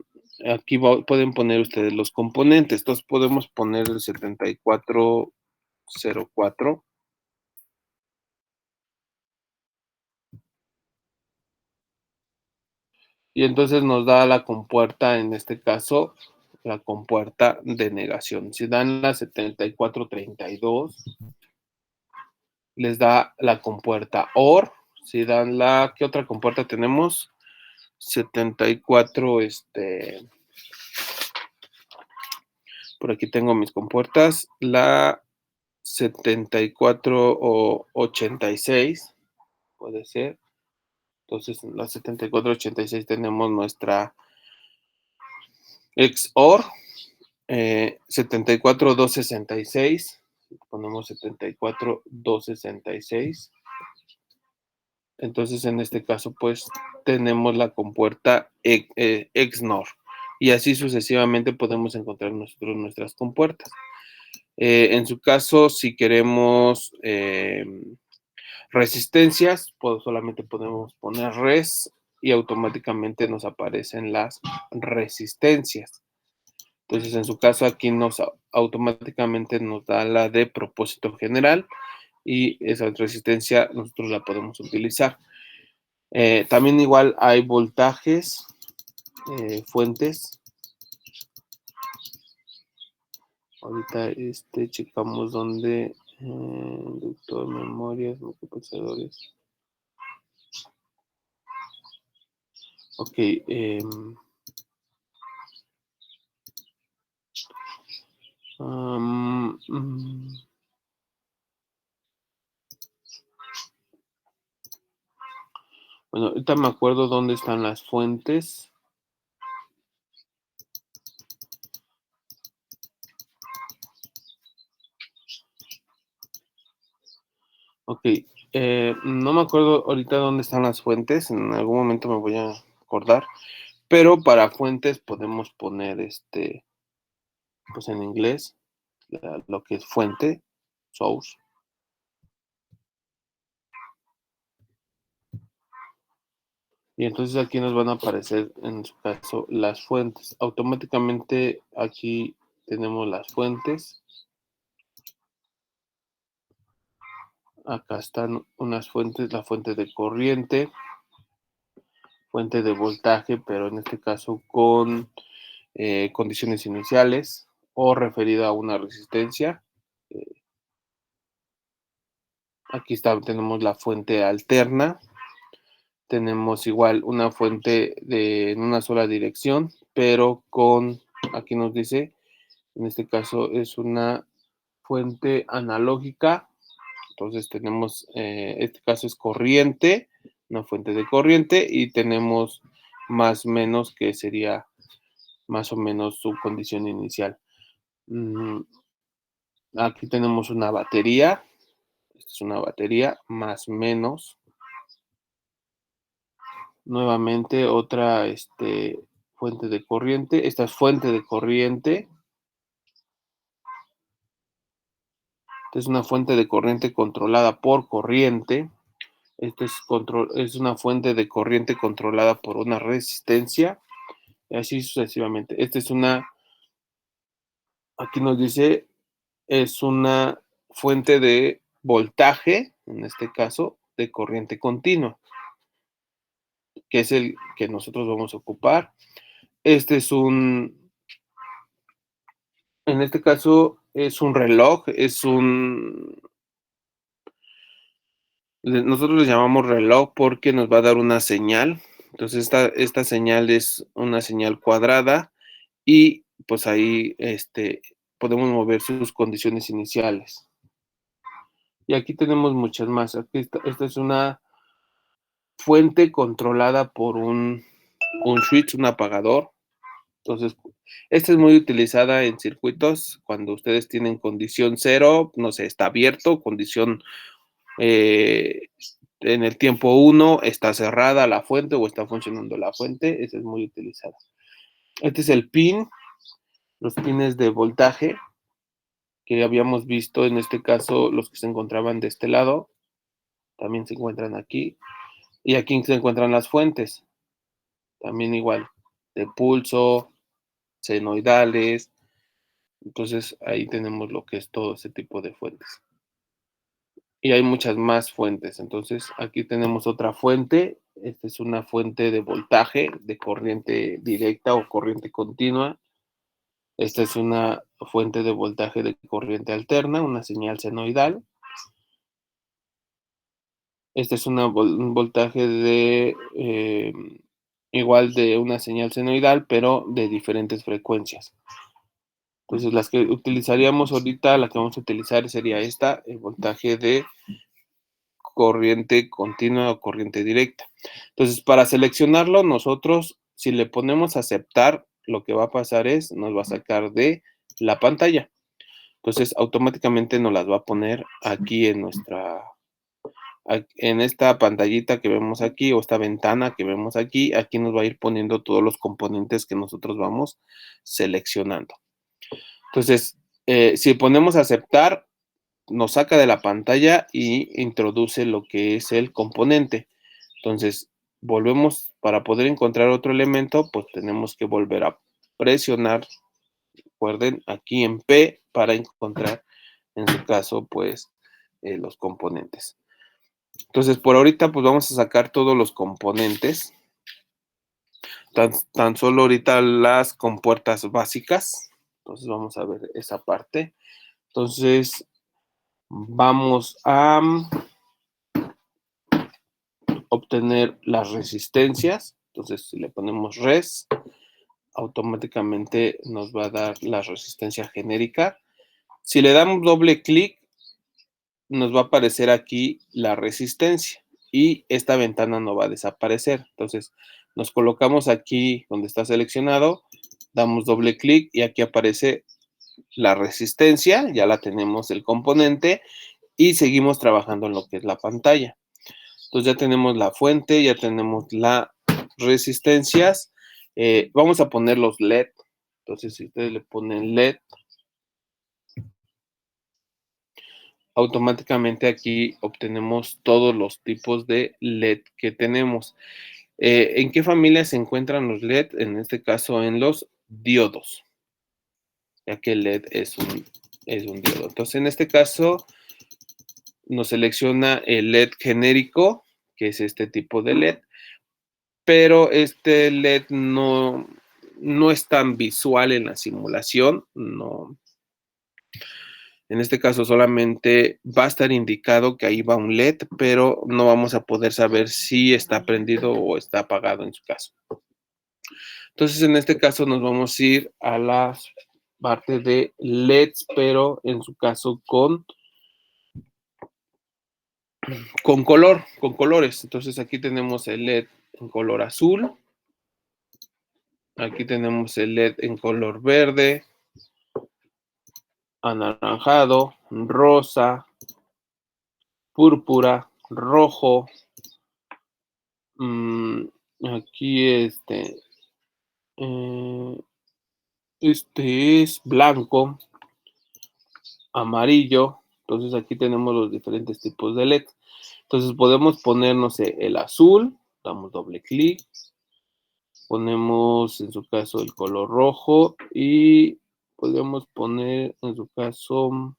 aquí pueden poner ustedes los componentes. Entonces, podemos poner el 7404. Y entonces nos da la compuerta, en este caso, la compuerta de negación. Si dan la 7432, les da la compuerta OR. Si dan ¿qué otra compuerta tenemos? 74, por aquí tengo mis compuertas. La 7486, puede ser. Entonces, en la 7486 tenemos nuestra XOR. 74266, ponemos 74266. Entonces, en este caso, pues tenemos la compuerta XNOR. Y así sucesivamente podemos encontrar nosotros nuestras compuertas. En su caso, si queremos resistencias, pues solamente podemos poner res y automáticamente nos aparecen las resistencias. Entonces, en su caso, aquí automáticamente nos da la de propósito general y esa resistencia nosotros la podemos utilizar. También igual hay voltajes, fuentes. Ahorita checamos dónde, inductor, memorias, multiprocesadores. Ok. Bueno, ahorita me acuerdo dónde están las fuentes. Ok, no me acuerdo ahorita dónde están las fuentes, en algún momento me voy a acordar, pero para fuentes podemos poner pues en inglés, lo que es fuente, source. Y entonces aquí nos van a aparecer, en su caso, las fuentes. Automáticamente aquí tenemos las fuentes. Acá están unas fuentes, la fuente de corriente, fuente de voltaje, pero en este caso con condiciones iniciales o referida a una resistencia. Aquí está, tenemos la fuente alterna. Tenemos igual una fuente en una sola dirección, pero aquí nos dice, en este caso es una fuente analógica. Entonces tenemos, este caso es corriente, una fuente de corriente, y tenemos más menos, que sería más o menos su condición inicial. Aquí tenemos una batería. Esta es una batería más menos. Nuevamente otra fuente de corriente. Esta es fuente de corriente. Esta es una fuente de corriente controlada por corriente. Esta es una fuente de corriente controlada por una resistencia. Y así sucesivamente. Esta es aquí nos dice, es una fuente de voltaje, en este caso, de corriente continua, que es el que nosotros vamos a ocupar. Este es en este caso, es un reloj, nosotros le llamamos reloj porque nos va a dar una señal. Entonces, esta señal es una señal cuadrada y pues ahí podemos mover sus condiciones iniciales. Y aquí tenemos muchas más. Esta es una fuente controlada por un switch, un apagador. Entonces, esta es muy utilizada en circuitos cuando ustedes tienen condición cero, no sé, está abierto, condición en el tiempo 1 está cerrada la fuente o está funcionando la fuente. Esa es muy utilizada. Este es el pin, los pines de voltaje que habíamos visto, en este caso los que se encontraban de este lado, también se encuentran aquí. Y aquí se encuentran las fuentes, también igual, de pulso, senoidales. Entonces ahí tenemos lo que es todo ese tipo de fuentes. Y hay muchas más fuentes. Entonces aquí tenemos otra fuente. Esta es una fuente de voltaje, de corriente directa o corriente continua. Esta es una fuente de voltaje de corriente alterna, una señal senoidal. Este es un voltaje de igual de una señal senoidal, pero de diferentes frecuencias. Entonces, las que utilizaríamos ahorita, la que vamos a utilizar sería esta, el voltaje de corriente continua o corriente directa. Entonces, para seleccionarlo, nosotros, si le ponemos aceptar, lo que va a pasar es, nos va a sacar de la pantalla. Entonces, automáticamente nos las va a poner aquí en esta pantallita que vemos aquí, o esta ventana que vemos aquí. Aquí nos va a ir poniendo todos los componentes que nosotros vamos seleccionando. Entonces, si ponemos aceptar, nos saca de la pantalla y introduce lo que es el componente. Entonces, volvemos, para poder encontrar otro elemento, pues tenemos que volver a presionar, recuerden, aquí en P para encontrar, en su caso, pues, los componentes. Entonces, por ahorita, pues vamos a sacar todos los componentes. Tan solo ahorita las compuertas básicas. Entonces, vamos a ver esa parte. Entonces, vamos a obtener las resistencias. Entonces, si le ponemos res, automáticamente nos va a dar la resistencia genérica. Si le damos doble clic, nos va a aparecer aquí la resistencia y esta ventana no va a desaparecer. Entonces, nos colocamos aquí donde está seleccionado, damos doble clic y aquí aparece la resistencia, ya la tenemos el componente y seguimos trabajando en lo que es la pantalla. Entonces ya tenemos la fuente, ya tenemos las resistencias. Vamos a poner los LED. Entonces, si ustedes le ponen LED, automáticamente aquí obtenemos todos los tipos de LED que tenemos. ¿En qué familia se encuentran los LED? En este caso, en los diodos, ya que el LED es un diodo. Entonces, en este caso, nos selecciona el LED genérico, que es este tipo de LED, pero este LED no es tan visual en la simulación, no, En este caso solamente va a estar indicado que ahí va un LED, pero no vamos a poder saber si está prendido o está apagado en su caso. Entonces, en este caso nos vamos a ir a la parte de LEDs, pero en su caso con colores. Entonces aquí tenemos el LED en color azul, aquí tenemos el LED en color verde, anaranjado, rosa, púrpura, rojo. Aquí este es blanco, amarillo. Entonces aquí tenemos los diferentes tipos de LED. Entonces podemos poner, no sé, el azul, damos doble clic, ponemos en su caso el color rojo y podemos poner en su caso,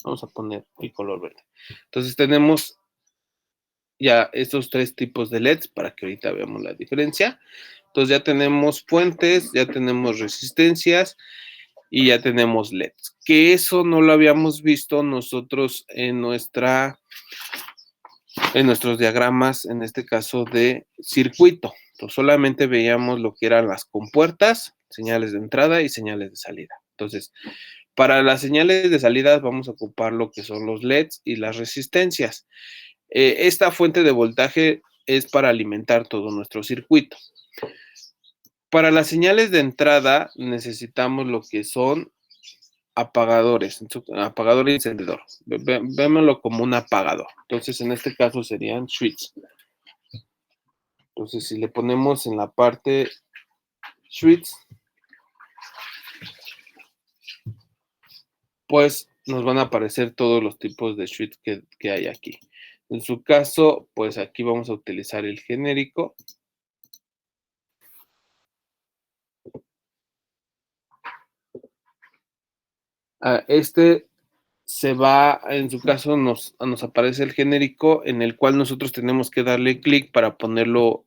vamos a poner el color verde. Entonces tenemos ya estos tres tipos de LEDs para que ahorita veamos la diferencia. Entonces ya tenemos fuentes, ya tenemos resistencias y ya tenemos LEDs. Que eso no lo habíamos visto nosotros en nuestros diagramas, en este caso de circuito. Entonces solamente veíamos lo que eran las compuertas, señales de entrada y señales de salida. Entonces, para las señales de salida vamos a ocupar lo que son los LEDs y las resistencias. Esta fuente de voltaje es para alimentar todo nuestro circuito. Para las señales de entrada necesitamos lo que son apagadores, apagador y encendedor. Vémoslo como un apagador. Entonces, en este caso serían switch. Entonces, si le ponemos en la parte switch, pues nos van a aparecer todos los tipos de switch que hay aquí. En su caso, pues aquí vamos a utilizar el genérico. Se va, en su caso nos aparece el genérico en el cual nosotros tenemos que darle clic para poderlo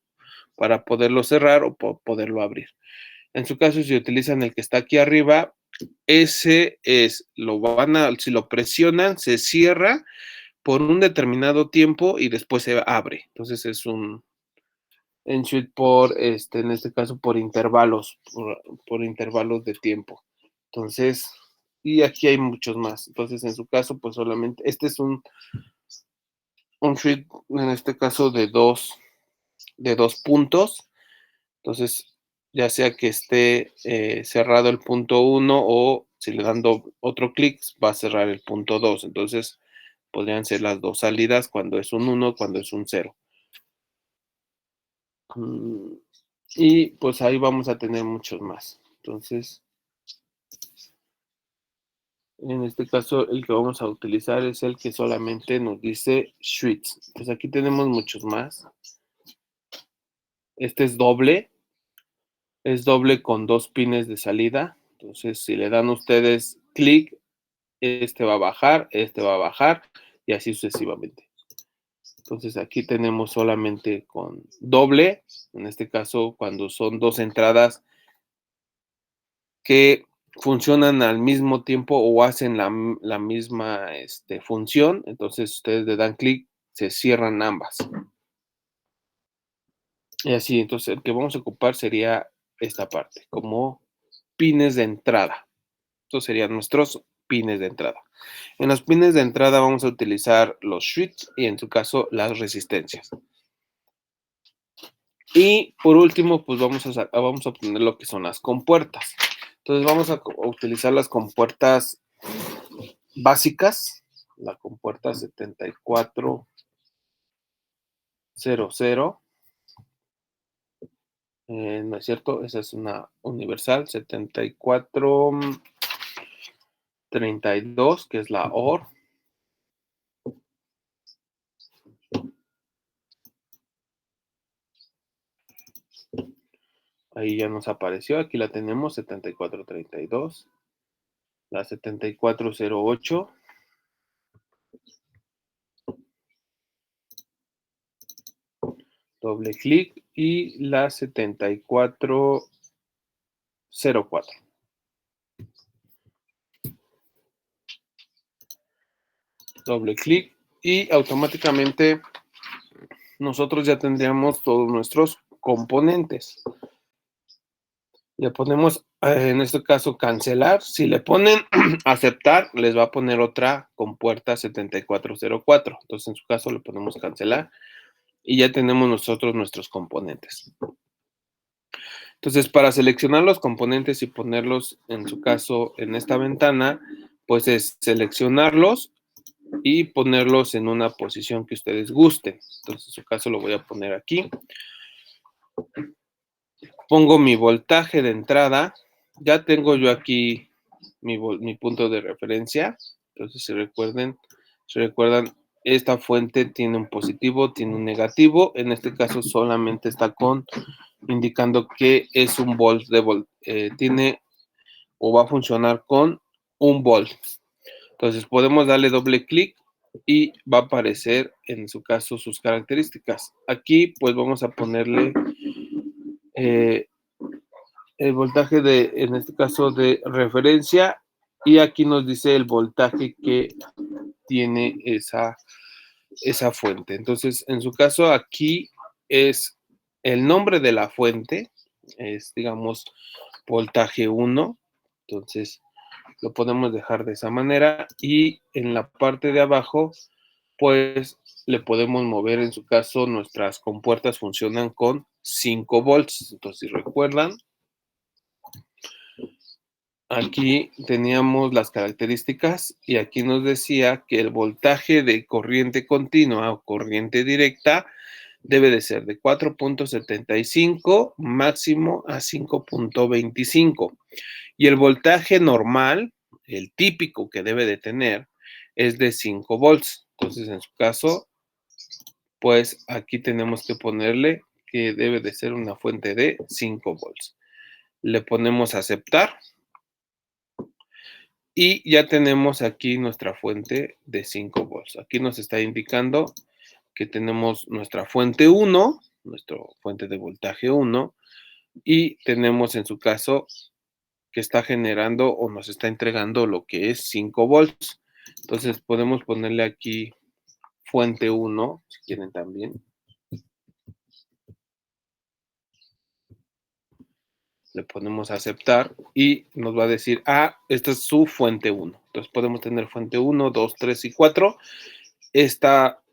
cerrar o poderlo abrir. En su caso, si utilizan el que está aquí arriba, ese es, si lo presionan, se cierra por un determinado tiempo y después se abre. Entonces es un switch en este caso por intervalos, por intervalos de tiempo. Entonces, y aquí hay muchos más. Entonces, en su caso, pues solamente, este es un switch, en este caso de dos puntos. Entonces, ya sea que esté cerrado el punto 1 o si le dan otro clic, va a cerrar el punto 2. Entonces, podrían ser las dos salidas cuando es un 1, cuando es un 0. Y pues ahí vamos a tener muchos más. Entonces, en este caso, el que vamos a utilizar es el que solamente nos dice switch. Pues aquí tenemos muchos más. Este es doble con dos pines de salida. Entonces, si le dan ustedes clic, este va a bajar y así sucesivamente. Entonces, aquí tenemos solamente con doble, en este caso, cuando son dos entradas que funcionan al mismo tiempo o hacen la misma función, entonces ustedes le dan clic, se cierran ambas. Y así, entonces el que vamos a ocupar sería esta parte, como pines de entrada. Estos serían nuestros pines de entrada. En los pines de entrada vamos a utilizar los switch y en su caso las resistencias. Y por último, pues vamos a poner lo que son las compuertas. Entonces vamos a utilizar las compuertas básicas, la compuerta 7400, no es cierto, esa es una universal, 7432, que es la OR. Ahí ya nos apareció, aquí la tenemos, 7432, la 7408, doble clic, y la 7404. doble clic y automáticamente nosotros ya tendríamos todos nuestros componentes. Le ponemos, en este caso, cancelar. Si le ponen aceptar, les va a poner otra con puerta 7404. Entonces, en su caso, le ponemos cancelar y ya tenemos nosotros nuestros componentes. Entonces, para seleccionar los componentes y ponerlos, en su caso, en esta ventana, pues es seleccionarlos y ponerlos en una posición que ustedes gusten. Entonces, en su caso, lo voy a poner aquí. Pongo mi voltaje de entrada. Ya tengo yo aquí mi punto de referencia. Entonces, si recuerdan, esta fuente tiene un positivo, tiene un negativo. En este caso solamente está indicando que es un volt tiene o va a funcionar con un volt. Entonces podemos darle doble clic y va a aparecer en su caso sus características. Aquí pues vamos a ponerle el voltaje en este caso de referencia, y aquí nos dice el voltaje que tiene esa fuente. Entonces, en su caso, aquí es el nombre de la fuente, es, digamos, voltaje 1. Entonces, lo podemos dejar de esa manera y en la parte de abajo, pues, le podemos mover, en su caso, nuestras compuertas funcionan con 5 volts. Entonces, si recuerdan, aquí teníamos las características y aquí nos decía que el voltaje de corriente continua o corriente directa debe de ser de 4.75 máximo a 5.25. Y el voltaje normal, el típico que debe de tener, es de 5 volts. Entonces, en su caso, pues aquí tenemos que ponerle que debe de ser una fuente de 5 volts. Le ponemos aceptar. Y ya tenemos aquí nuestra fuente de 5 volts. Aquí nos está indicando que tenemos nuestra fuente 1, nuestra fuente de voltaje 1, y tenemos en su caso que está generando o nos está entregando lo que es 5 volts. Entonces podemos ponerle aquí fuente 1, si quieren también. Le ponemos aceptar y nos va a decir, esta es su fuente 1. Entonces podemos tener fuente 1, 2, 3 y 4.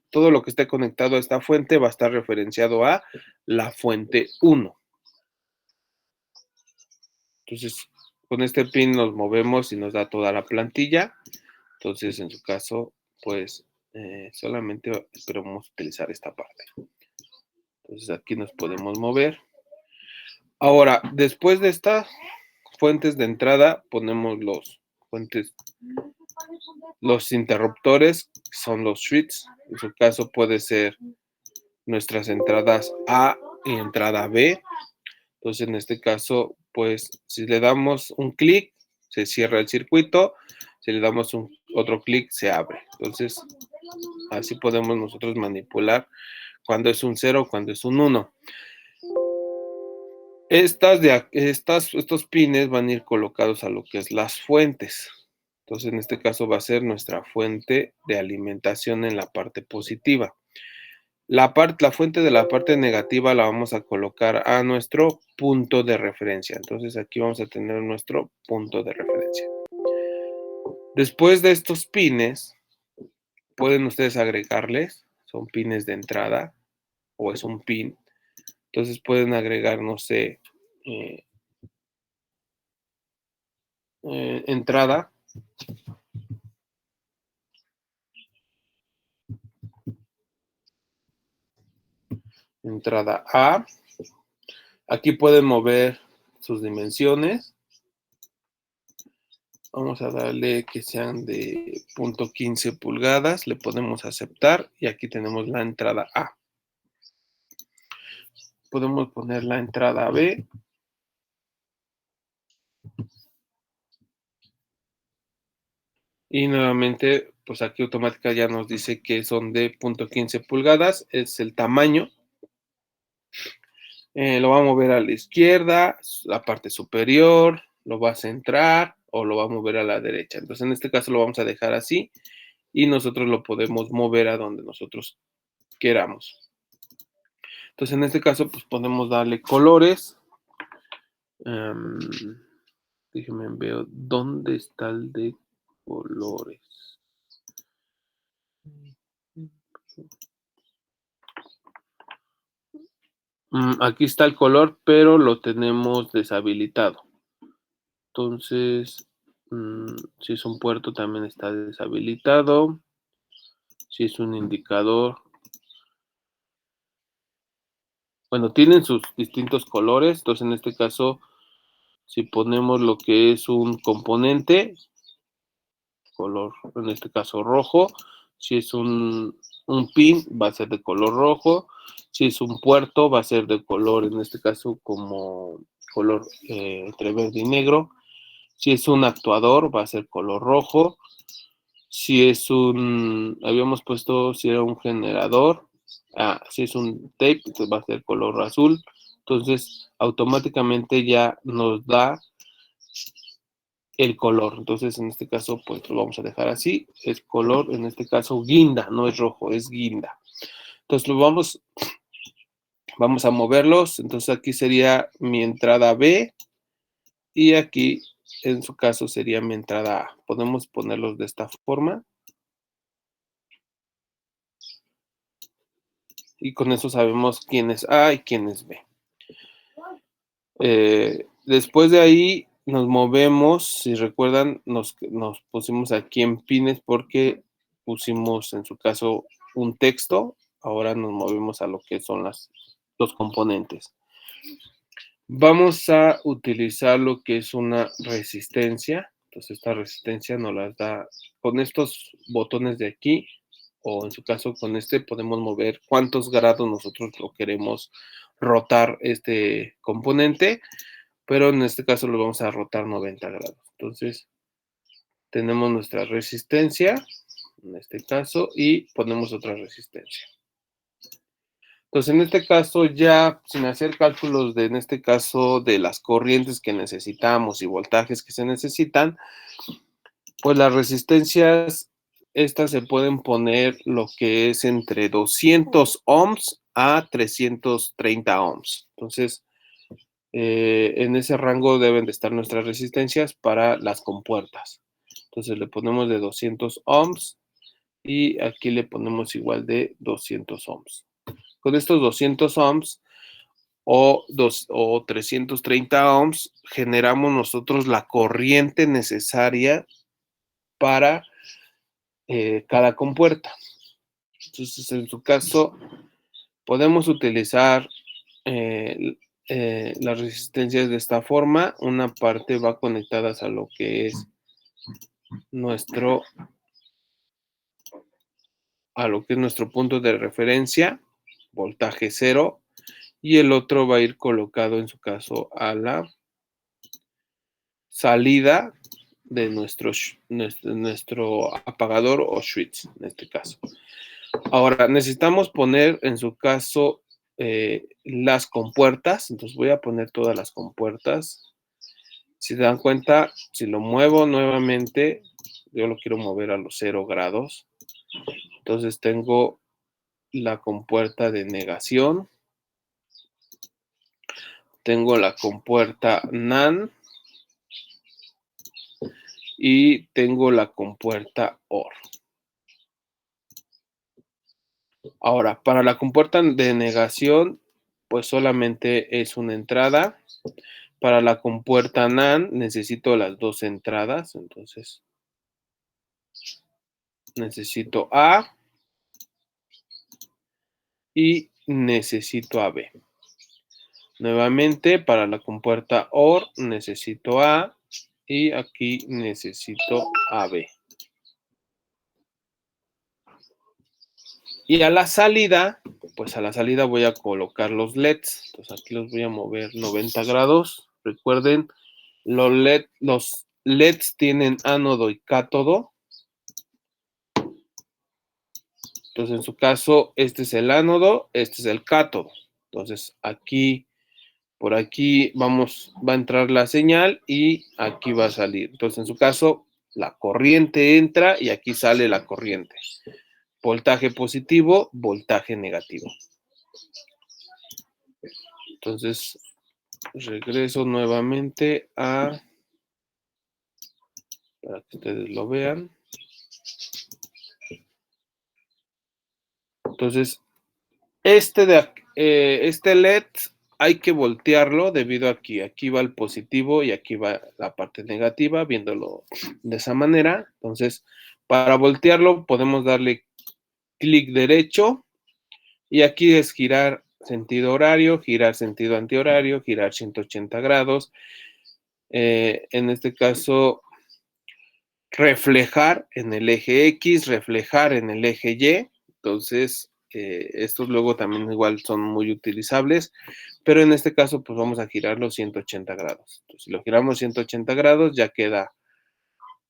Todo lo que esté conectado a esta fuente va a estar referenciado a la fuente 1. Entonces, con este pin nos movemos y nos da toda la plantilla. Entonces, en su caso, pues solamente esperamos utilizar esta parte. Entonces, aquí nos podemos mover. Ahora, después de estas fuentes de entrada, ponemos los interruptores, son los switches. En su caso puede ser nuestras entradas A y entrada B. Entonces, en este caso, pues, si le damos un clic, se cierra el circuito. Si le damos otro clic, se abre. Entonces, así podemos nosotros manipular cuando es un 0, cuando es un 1. Estos pines van a ir colocados a lo que es las fuentes. Entonces, en este caso va a ser nuestra fuente de alimentación en la parte positiva. La fuente de la parte negativa la vamos a colocar a nuestro punto de referencia. Entonces, aquí vamos a tener nuestro punto de referencia. Después de estos pines, pueden ustedes agregarles, son pines de entrada o es un pin. Entonces pueden agregar, no sé, entrada. Entrada A. Aquí pueden mover sus dimensiones. Vamos a darle que sean de 0.15 pulgadas. Le podemos aceptar y aquí tenemos la entrada A. Podemos poner la entrada B. Y nuevamente, pues aquí automática ya nos dice que son de 0.15 pulgadas. Es el tamaño. Lo va a mover a la izquierda, la parte superior, lo va a centrar o lo va a mover a la derecha. Entonces, en este caso lo vamos a dejar así y nosotros lo podemos mover a donde nosotros queramos. Entonces, en este caso, pues podemos darle colores. Déjenme ver dónde está el de colores. Aquí está el color, pero lo tenemos deshabilitado. Entonces, si es un puerto, también está deshabilitado. Si es un indicador. Bueno, tienen sus distintos colores. Entonces, en este caso, si ponemos lo que es un componente, color, en este caso rojo. Si es un pin, va a ser de color rojo. Si es un puerto, va a ser de color, en este caso, como color entre verde y negro. Si es un actuador, va a ser color rojo. Si es habíamos puesto si era un generador. Si es un tape, pues va a ser color azul. Entonces, automáticamente ya nos da el color. Entonces, en este caso, pues lo vamos a dejar así. Es color, en este caso, guinda, no es rojo, es guinda. Entonces, vamos a moverlos. Entonces, aquí sería mi entrada B y aquí, en su caso, sería mi entrada A. Podemos ponerlos de esta forma. Y con eso sabemos quién es A y quién es B. Después de ahí nos movemos, si recuerdan, nos pusimos aquí en pines porque pusimos en su caso un texto. Ahora nos movemos a lo que son los componentes. Vamos a utilizar lo que es una resistencia. Entonces esta resistencia nos la da con estos botones de aquí, o en su caso con este podemos mover cuántos grados nosotros lo queremos rotar este componente, pero en este caso lo vamos a rotar 90 grados. Entonces tenemos nuestra resistencia, en este caso, y ponemos otra resistencia. Entonces, en este caso, ya sin hacer cálculos en este caso, de las corrientes que necesitamos y voltajes que se necesitan, pues las resistencias, estas se pueden poner lo que es entre 200 ohms a 330 ohms. Entonces, en ese rango deben de estar nuestras resistencias para las compuertas. Entonces, le ponemos de 200 ohms y aquí le ponemos igual de 200 ohms. Con estos 200 ohms o 330 ohms, generamos nosotros la corriente necesaria para cada compuerta. Entonces, en su caso, podemos utilizar las resistencias de esta forma. Una parte va conectada a lo que es nuestro punto de referencia, voltaje 0, y el otro va a ir colocado en su caso a la salida de nuestro apagador o switch, en este caso. Ahora, necesitamos poner en su caso las compuertas. Entonces voy a poner todas las compuertas. Si se dan cuenta, si lo muevo nuevamente, yo lo quiero mover a los 0 grados. Entonces tengo la compuerta de negación. Tengo la compuerta NAND. Y tengo la compuerta OR. Ahora, para la compuerta de negación, pues solamente es una entrada. Para la compuerta NAND necesito las dos entradas. Entonces, necesito A y necesito AB. Nuevamente, para la compuerta OR necesito A y aquí necesito AB. Y a la salida, pues a la salida voy a colocar los LEDs. Entonces aquí los voy a mover 90 grados. Recuerden, los LEDs tienen ánodo y cátodo. Entonces en su caso, este es el ánodo, este es el cátodo. Entonces aquí, por aquí va a entrar la señal y aquí va a salir. Entonces en su caso, la corriente entra y aquí sale la corriente. Voltaje positivo, voltaje negativo. Entonces, regreso nuevamente para que ustedes lo vean. Entonces, este LED hay que voltearlo debido a aquí va el positivo y aquí va la parte negativa, viéndolo de esa manera. Entonces, para voltearlo podemos darle clic derecho y aquí es girar sentido horario, girar sentido antihorario, girar 180 grados. En este caso, reflejar en el eje X, reflejar en el eje Y. Entonces, estos luego también igual son muy utilizables, pero en este caso pues vamos a girarlo 180 grados. Entonces, si lo giramos 180 grados ya queda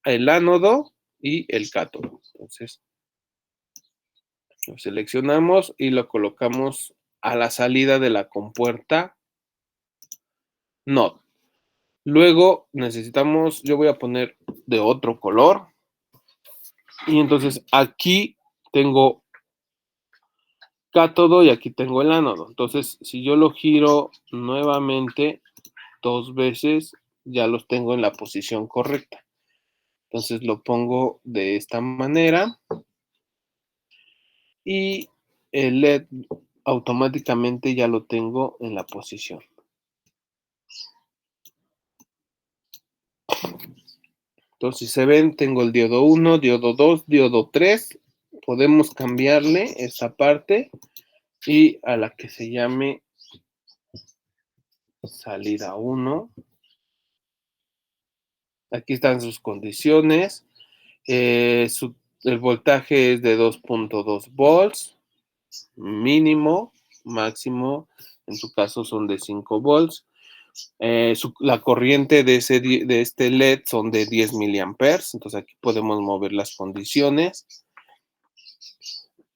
el ánodo y el cátodo. Entonces, lo seleccionamos y lo colocamos a la salida de la compuerta NOT. Luego necesitamos, yo voy a poner de otro color y entonces aquí tengo cátodo y aquí tengo el ánodo. Entonces, si yo lo giro nuevamente 2 veces, ya los tengo en la posición correcta. Entonces lo pongo de esta manera y el LED automáticamente ya lo tengo en la posición. Entonces, si se ven, tengo el diodo 1, diodo 2, diodo 3. Podemos cambiarle esta parte y a la que se llame salida 1. Aquí están sus condiciones. El voltaje es de 2.2 volts, mínimo, máximo, en su caso son de 5 volts. La corriente de este LED son de 10 miliamperes, entonces aquí podemos mover las condiciones.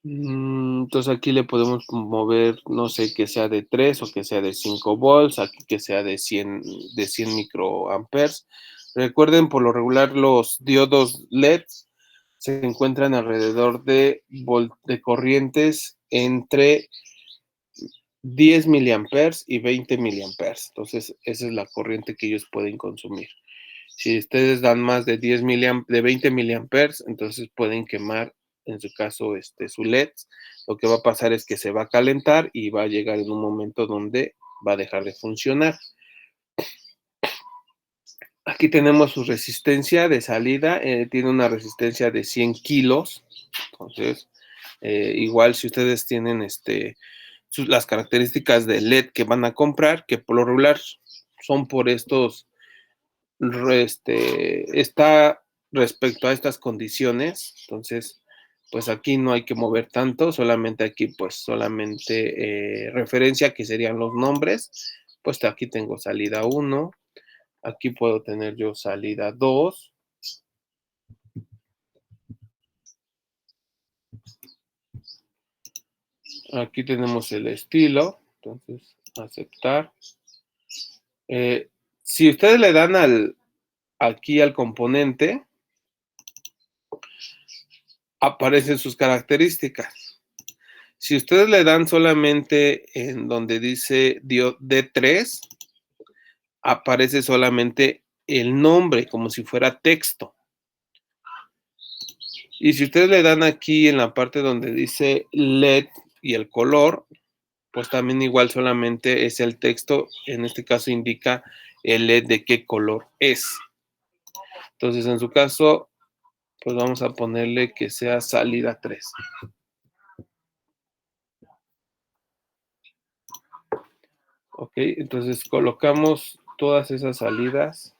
Entonces aquí le podemos mover, no sé, que sea de 3 o que sea de 5 volts, aquí que sea de 100 microamperes. Recuerden, por lo regular los diodos LED se encuentran alrededor de corrientes entre 10 miliamperes y 20 miliamperes. Entonces, esa es la corriente que ellos pueden consumir. Si ustedes dan más de 20 miliamperes, entonces pueden quemar, en su caso, su LED. Lo que va a pasar es que se va a calentar y va a llegar en un momento donde va a dejar de funcionar. Aquí tenemos su resistencia de salida, tiene una resistencia de 100 kilos. Entonces, igual si ustedes tienen las características de LED que van a comprar, que por lo regular son por estos, está respecto a estas condiciones. Entonces, pues aquí no hay que mover tanto, solamente aquí, pues solamente referencia que serían los nombres. Pues aquí tengo salida 1, aquí puedo tener yo salida 2. Aquí tenemos el estilo, entonces aceptar. Si ustedes le dan aquí al componente, aparecen sus características. Si ustedes le dan solamente en donde dice D3, aparece solamente el nombre, como si fuera texto. Y si ustedes le dan aquí en la parte donde dice LED y el color, pues también igual solamente es el texto. En este caso indica el LED de qué color es. Entonces, en su caso, pues vamos a ponerle que sea salida 3. Ok, entonces colocamos todas esas salidas.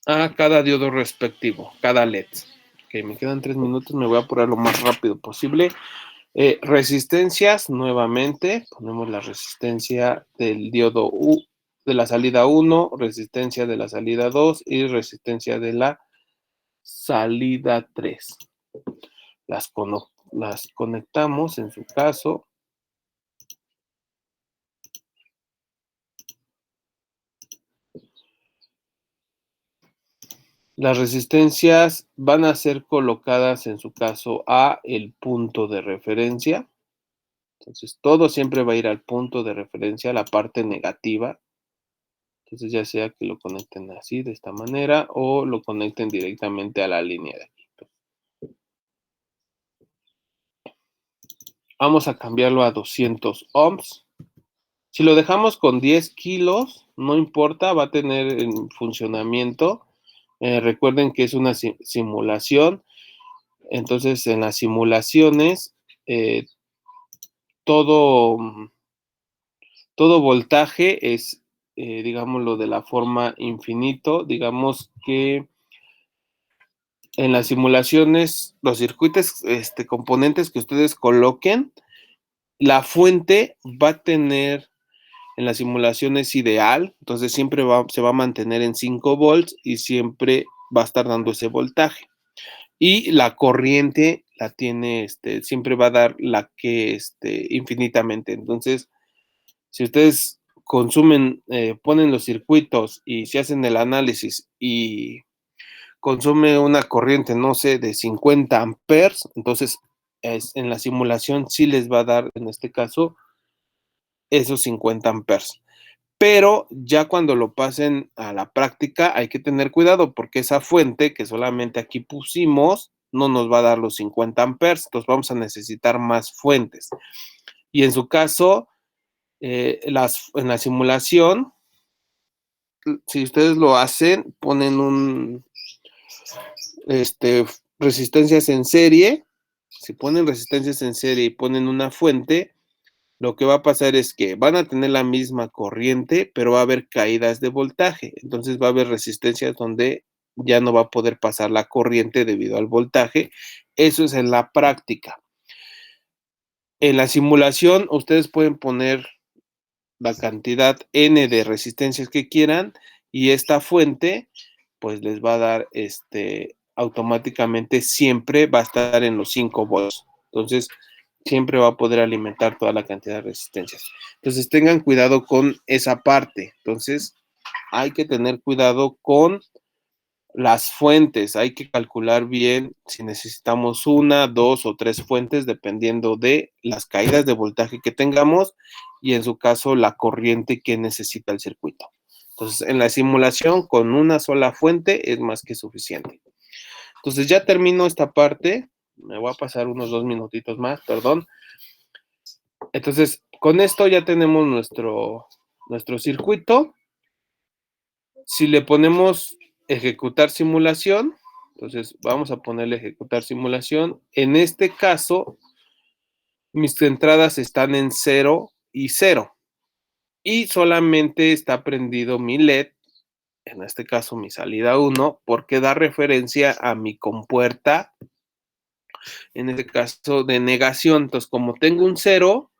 A cada diodo respectivo, cada LED. Ok, me quedan 3 minutos, me voy a apurar lo más rápido posible. Resistencias, nuevamente, ponemos la resistencia del diodo U, de la salida 1, resistencia de la salida 2 y resistencia de la salida 3. Las conectamos en su caso. Las resistencias van a ser colocadas en su caso a el punto de referencia. Entonces todo siempre va a ir al punto de referencia, a la parte negativa. Entonces ya sea que lo conecten así, de esta manera, o lo conecten directamente a la línea de aquí. Vamos a cambiarlo a 200 ohms. Si lo dejamos con 10 kilos, no importa, va a tener en funcionamiento. Recuerden que es una simulación. Entonces, en las simulaciones, todo, todo voltaje es, digámoslo, de la forma infinito. Digamos que en las simulaciones, los circuitos, componentes que ustedes coloquen, la fuente va a tener, en las simulaciones ideal, entonces siempre se va a mantener en 5 volts y siempre va a estar dando ese voltaje. Y la corriente la tiene, siempre va a dar la que, infinitamente. Entonces, si ustedes consumen, ponen los circuitos y se hacen el análisis y consume una corriente, no sé, de 50 amperes, entonces en la simulación sí les va a dar, en este caso, esos 50 amperes. Pero ya cuando lo pasen a la práctica hay que tener cuidado porque esa fuente que solamente aquí pusimos no nos va a dar los 50 amperes, entonces vamos a necesitar más fuentes. Y en su caso, en la simulación, si ustedes lo hacen, ponen resistencias en serie. Si ponen resistencias en serie y ponen una fuente, lo que va a pasar es que van a tener la misma corriente, pero va a haber caídas de voltaje. Entonces va a haber resistencias donde ya no va a poder pasar la corriente debido al voltaje. Eso es en la práctica. En la simulación, ustedes pueden poner la cantidad N de resistencias que quieran y esta fuente pues les va a dar automáticamente siempre va a estar en los 5 volts. Entonces, siempre va a poder alimentar toda la cantidad de resistencias. Entonces, tengan cuidado con esa parte. Entonces, hay que tener cuidado con las fuentes. Hay que calcular bien si necesitamos una, dos o tres fuentes, dependiendo de las caídas de voltaje que tengamos y en su caso la corriente que necesita el circuito. Entonces, en la simulación, con una sola fuente es más que suficiente. Entonces, ya termino esta parte. Me voy a pasar unos 2 minutitos más, perdón. Entonces, con esto ya tenemos nuestro circuito. Si le ponemos ejecutar simulación, entonces vamos a ponerle ejecutar simulación. En este caso, mis entradas están en 0 y 0. Y solamente está prendido mi LED, en este caso mi salida 1, porque da referencia a mi compuerta, en este caso de negación. Entonces, como tengo un 0,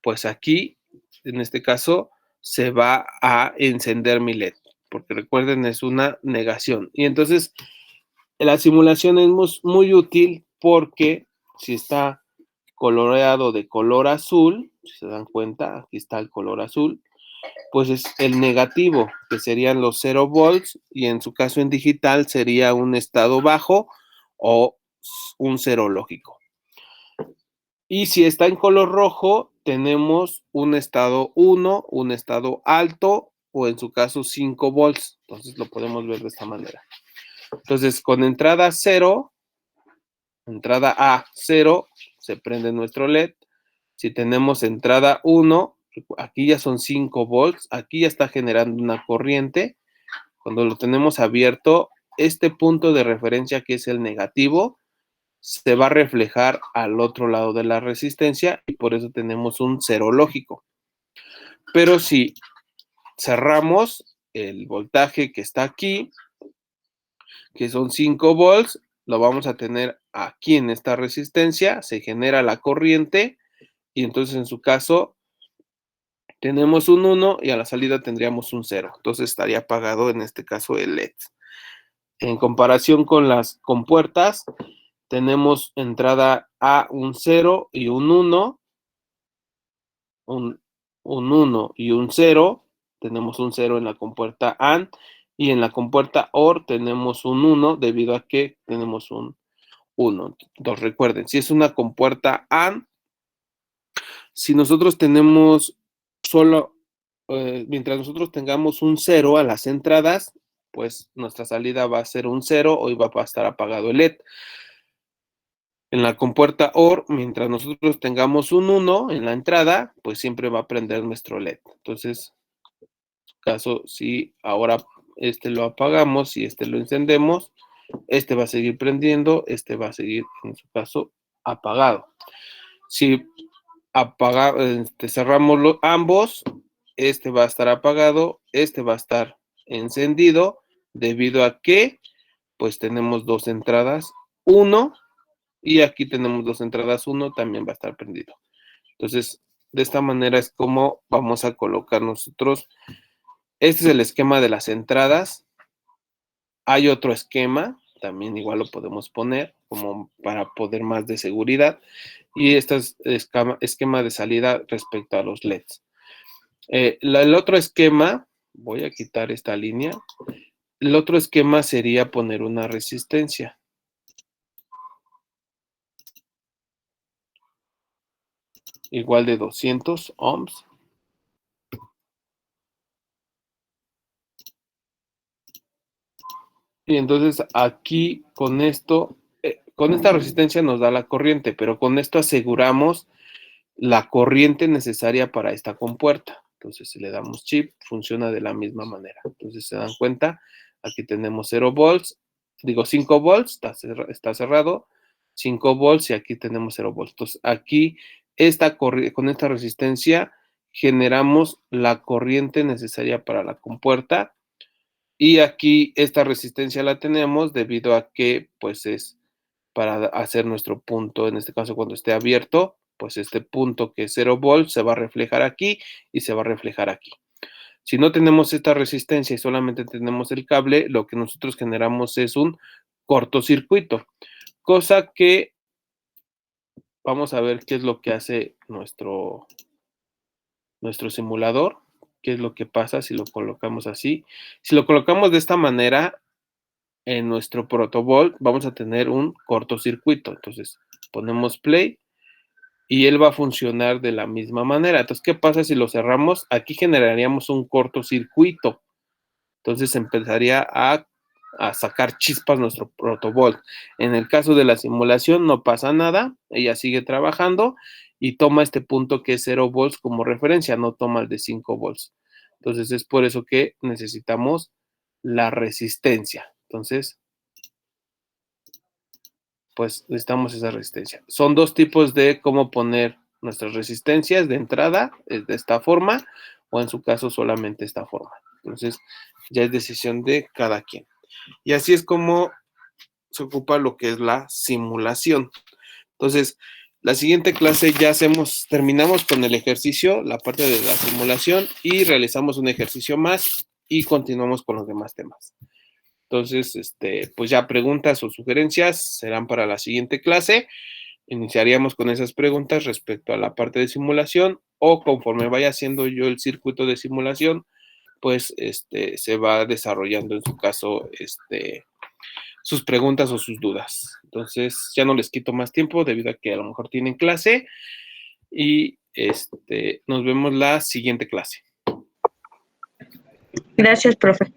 pues aquí, en este caso, se va a encender mi LED, porque recuerden, es una negación. Y entonces, la simulación es muy útil porque si está coloreado de color azul, si se dan cuenta, aquí está el color azul, pues es el negativo, que serían los 0 volts, y en su caso en digital sería un estado bajo o un cero lógico. Y si está en color rojo, tenemos un estado 1, un estado alto o en su caso 5 volts. Entonces lo podemos ver de esta manera. Entonces con entrada 0, entrada A 0, se prende nuestro LED. Si tenemos entrada 1, aquí ya son 5 volts, aquí ya está generando una corriente. Cuando lo tenemos abierto, este punto de referencia que es el negativo, se va a reflejar al otro lado de la resistencia y por eso tenemos un cero lógico. Pero si cerramos el voltaje que está aquí, que son 5 volts, lo vamos a tener aquí en esta resistencia, se genera la corriente y entonces en su caso tenemos un 1 y a la salida tendríamos un 0. Entonces estaría apagado en este caso el LED. En comparación con las compuertas, tenemos entrada A un 0 y un 1, un 1 y un 0, tenemos un 0 en la compuerta AND, y en la compuerta OR tenemos un 1 debido a que tenemos un 1. Entonces recuerden, si es una compuerta AND, si nosotros tenemos solo, mientras nosotros tengamos un 0 a las entradas, pues nuestra salida va a ser un 0 o va a estar apagado el LED. En la compuerta OR, mientras nosotros tengamos un 1 en la entrada, pues siempre va a prender nuestro LED. Entonces, caso si ahora este lo apagamos y este lo encendemos, este va a seguir prendiendo, este va a seguir, en su caso, apagado. Si cerramos ambos, este va a estar apagado, este va a estar encendido, debido a que, pues tenemos dos entradas, 1, y aquí tenemos dos entradas, 1, también va a estar prendido. Entonces, de esta manera es como vamos a colocar nosotros. Este es el esquema de las entradas. Hay otro esquema, también igual lo podemos poner, como para poder más de seguridad. Y este es esquema de salida respecto a los LEDs. El otro esquema, voy a quitar esta línea. El otro esquema sería poner una resistencia. Igual de 200 ohms. Y entonces aquí con esto, con esta resistencia nos da la corriente, pero con esto aseguramos la corriente necesaria para esta compuerta. Entonces, si le damos chip, funciona de la misma manera. Entonces, se dan cuenta, aquí tenemos 0 volts, digo 5 volts, está cerrado, 5 volts y aquí tenemos 0 volts. Entonces, aquí con esta resistencia generamos la corriente necesaria para la compuerta. Y aquí esta resistencia la tenemos debido a que pues es para hacer nuestro punto, en este caso cuando esté abierto, pues este punto que es 0 volts se va a reflejar aquí y se va a reflejar aquí. Si no tenemos esta resistencia y solamente tenemos el cable, lo que nosotros generamos es un cortocircuito, cosa que vamos a ver qué es lo que hace nuestro simulador, qué es lo que pasa si lo colocamos así. Si lo colocamos de esta manera, en nuestro protobol vamos a tener un cortocircuito. Entonces ponemos play y él va a funcionar de la misma manera. Entonces, ¿qué pasa si lo cerramos? Aquí generaríamos un cortocircuito. Entonces empezaría a sacar chispas nuestro protobol. En el caso de la simulación no pasa nada, ella sigue trabajando y toma este punto que es 0 volts como referencia, no toma el de 5 volts. Entonces es por eso que necesitamos la resistencia. Entonces, pues necesitamos esa resistencia. Son dos tipos de cómo poner nuestras resistencias de entrada, de esta forma, o en su caso solamente esta forma. Entonces, ya es decisión de cada quien. Y así es como se ocupa lo que es la simulación. Entonces, la siguiente clase ya terminamos con el ejercicio, la parte de la simulación, y realizamos un ejercicio más y continuamos con los demás temas. Entonces, pues ya preguntas o sugerencias serán para la siguiente clase. Iniciaríamos con esas preguntas respecto a la parte de simulación, o conforme vaya haciendo yo el circuito de simulación, pues se va desarrollando en su caso sus preguntas o sus dudas. Entonces ya no les quito más tiempo debido a que a lo mejor tienen clase y nos vemos la siguiente clase. Gracias, profe.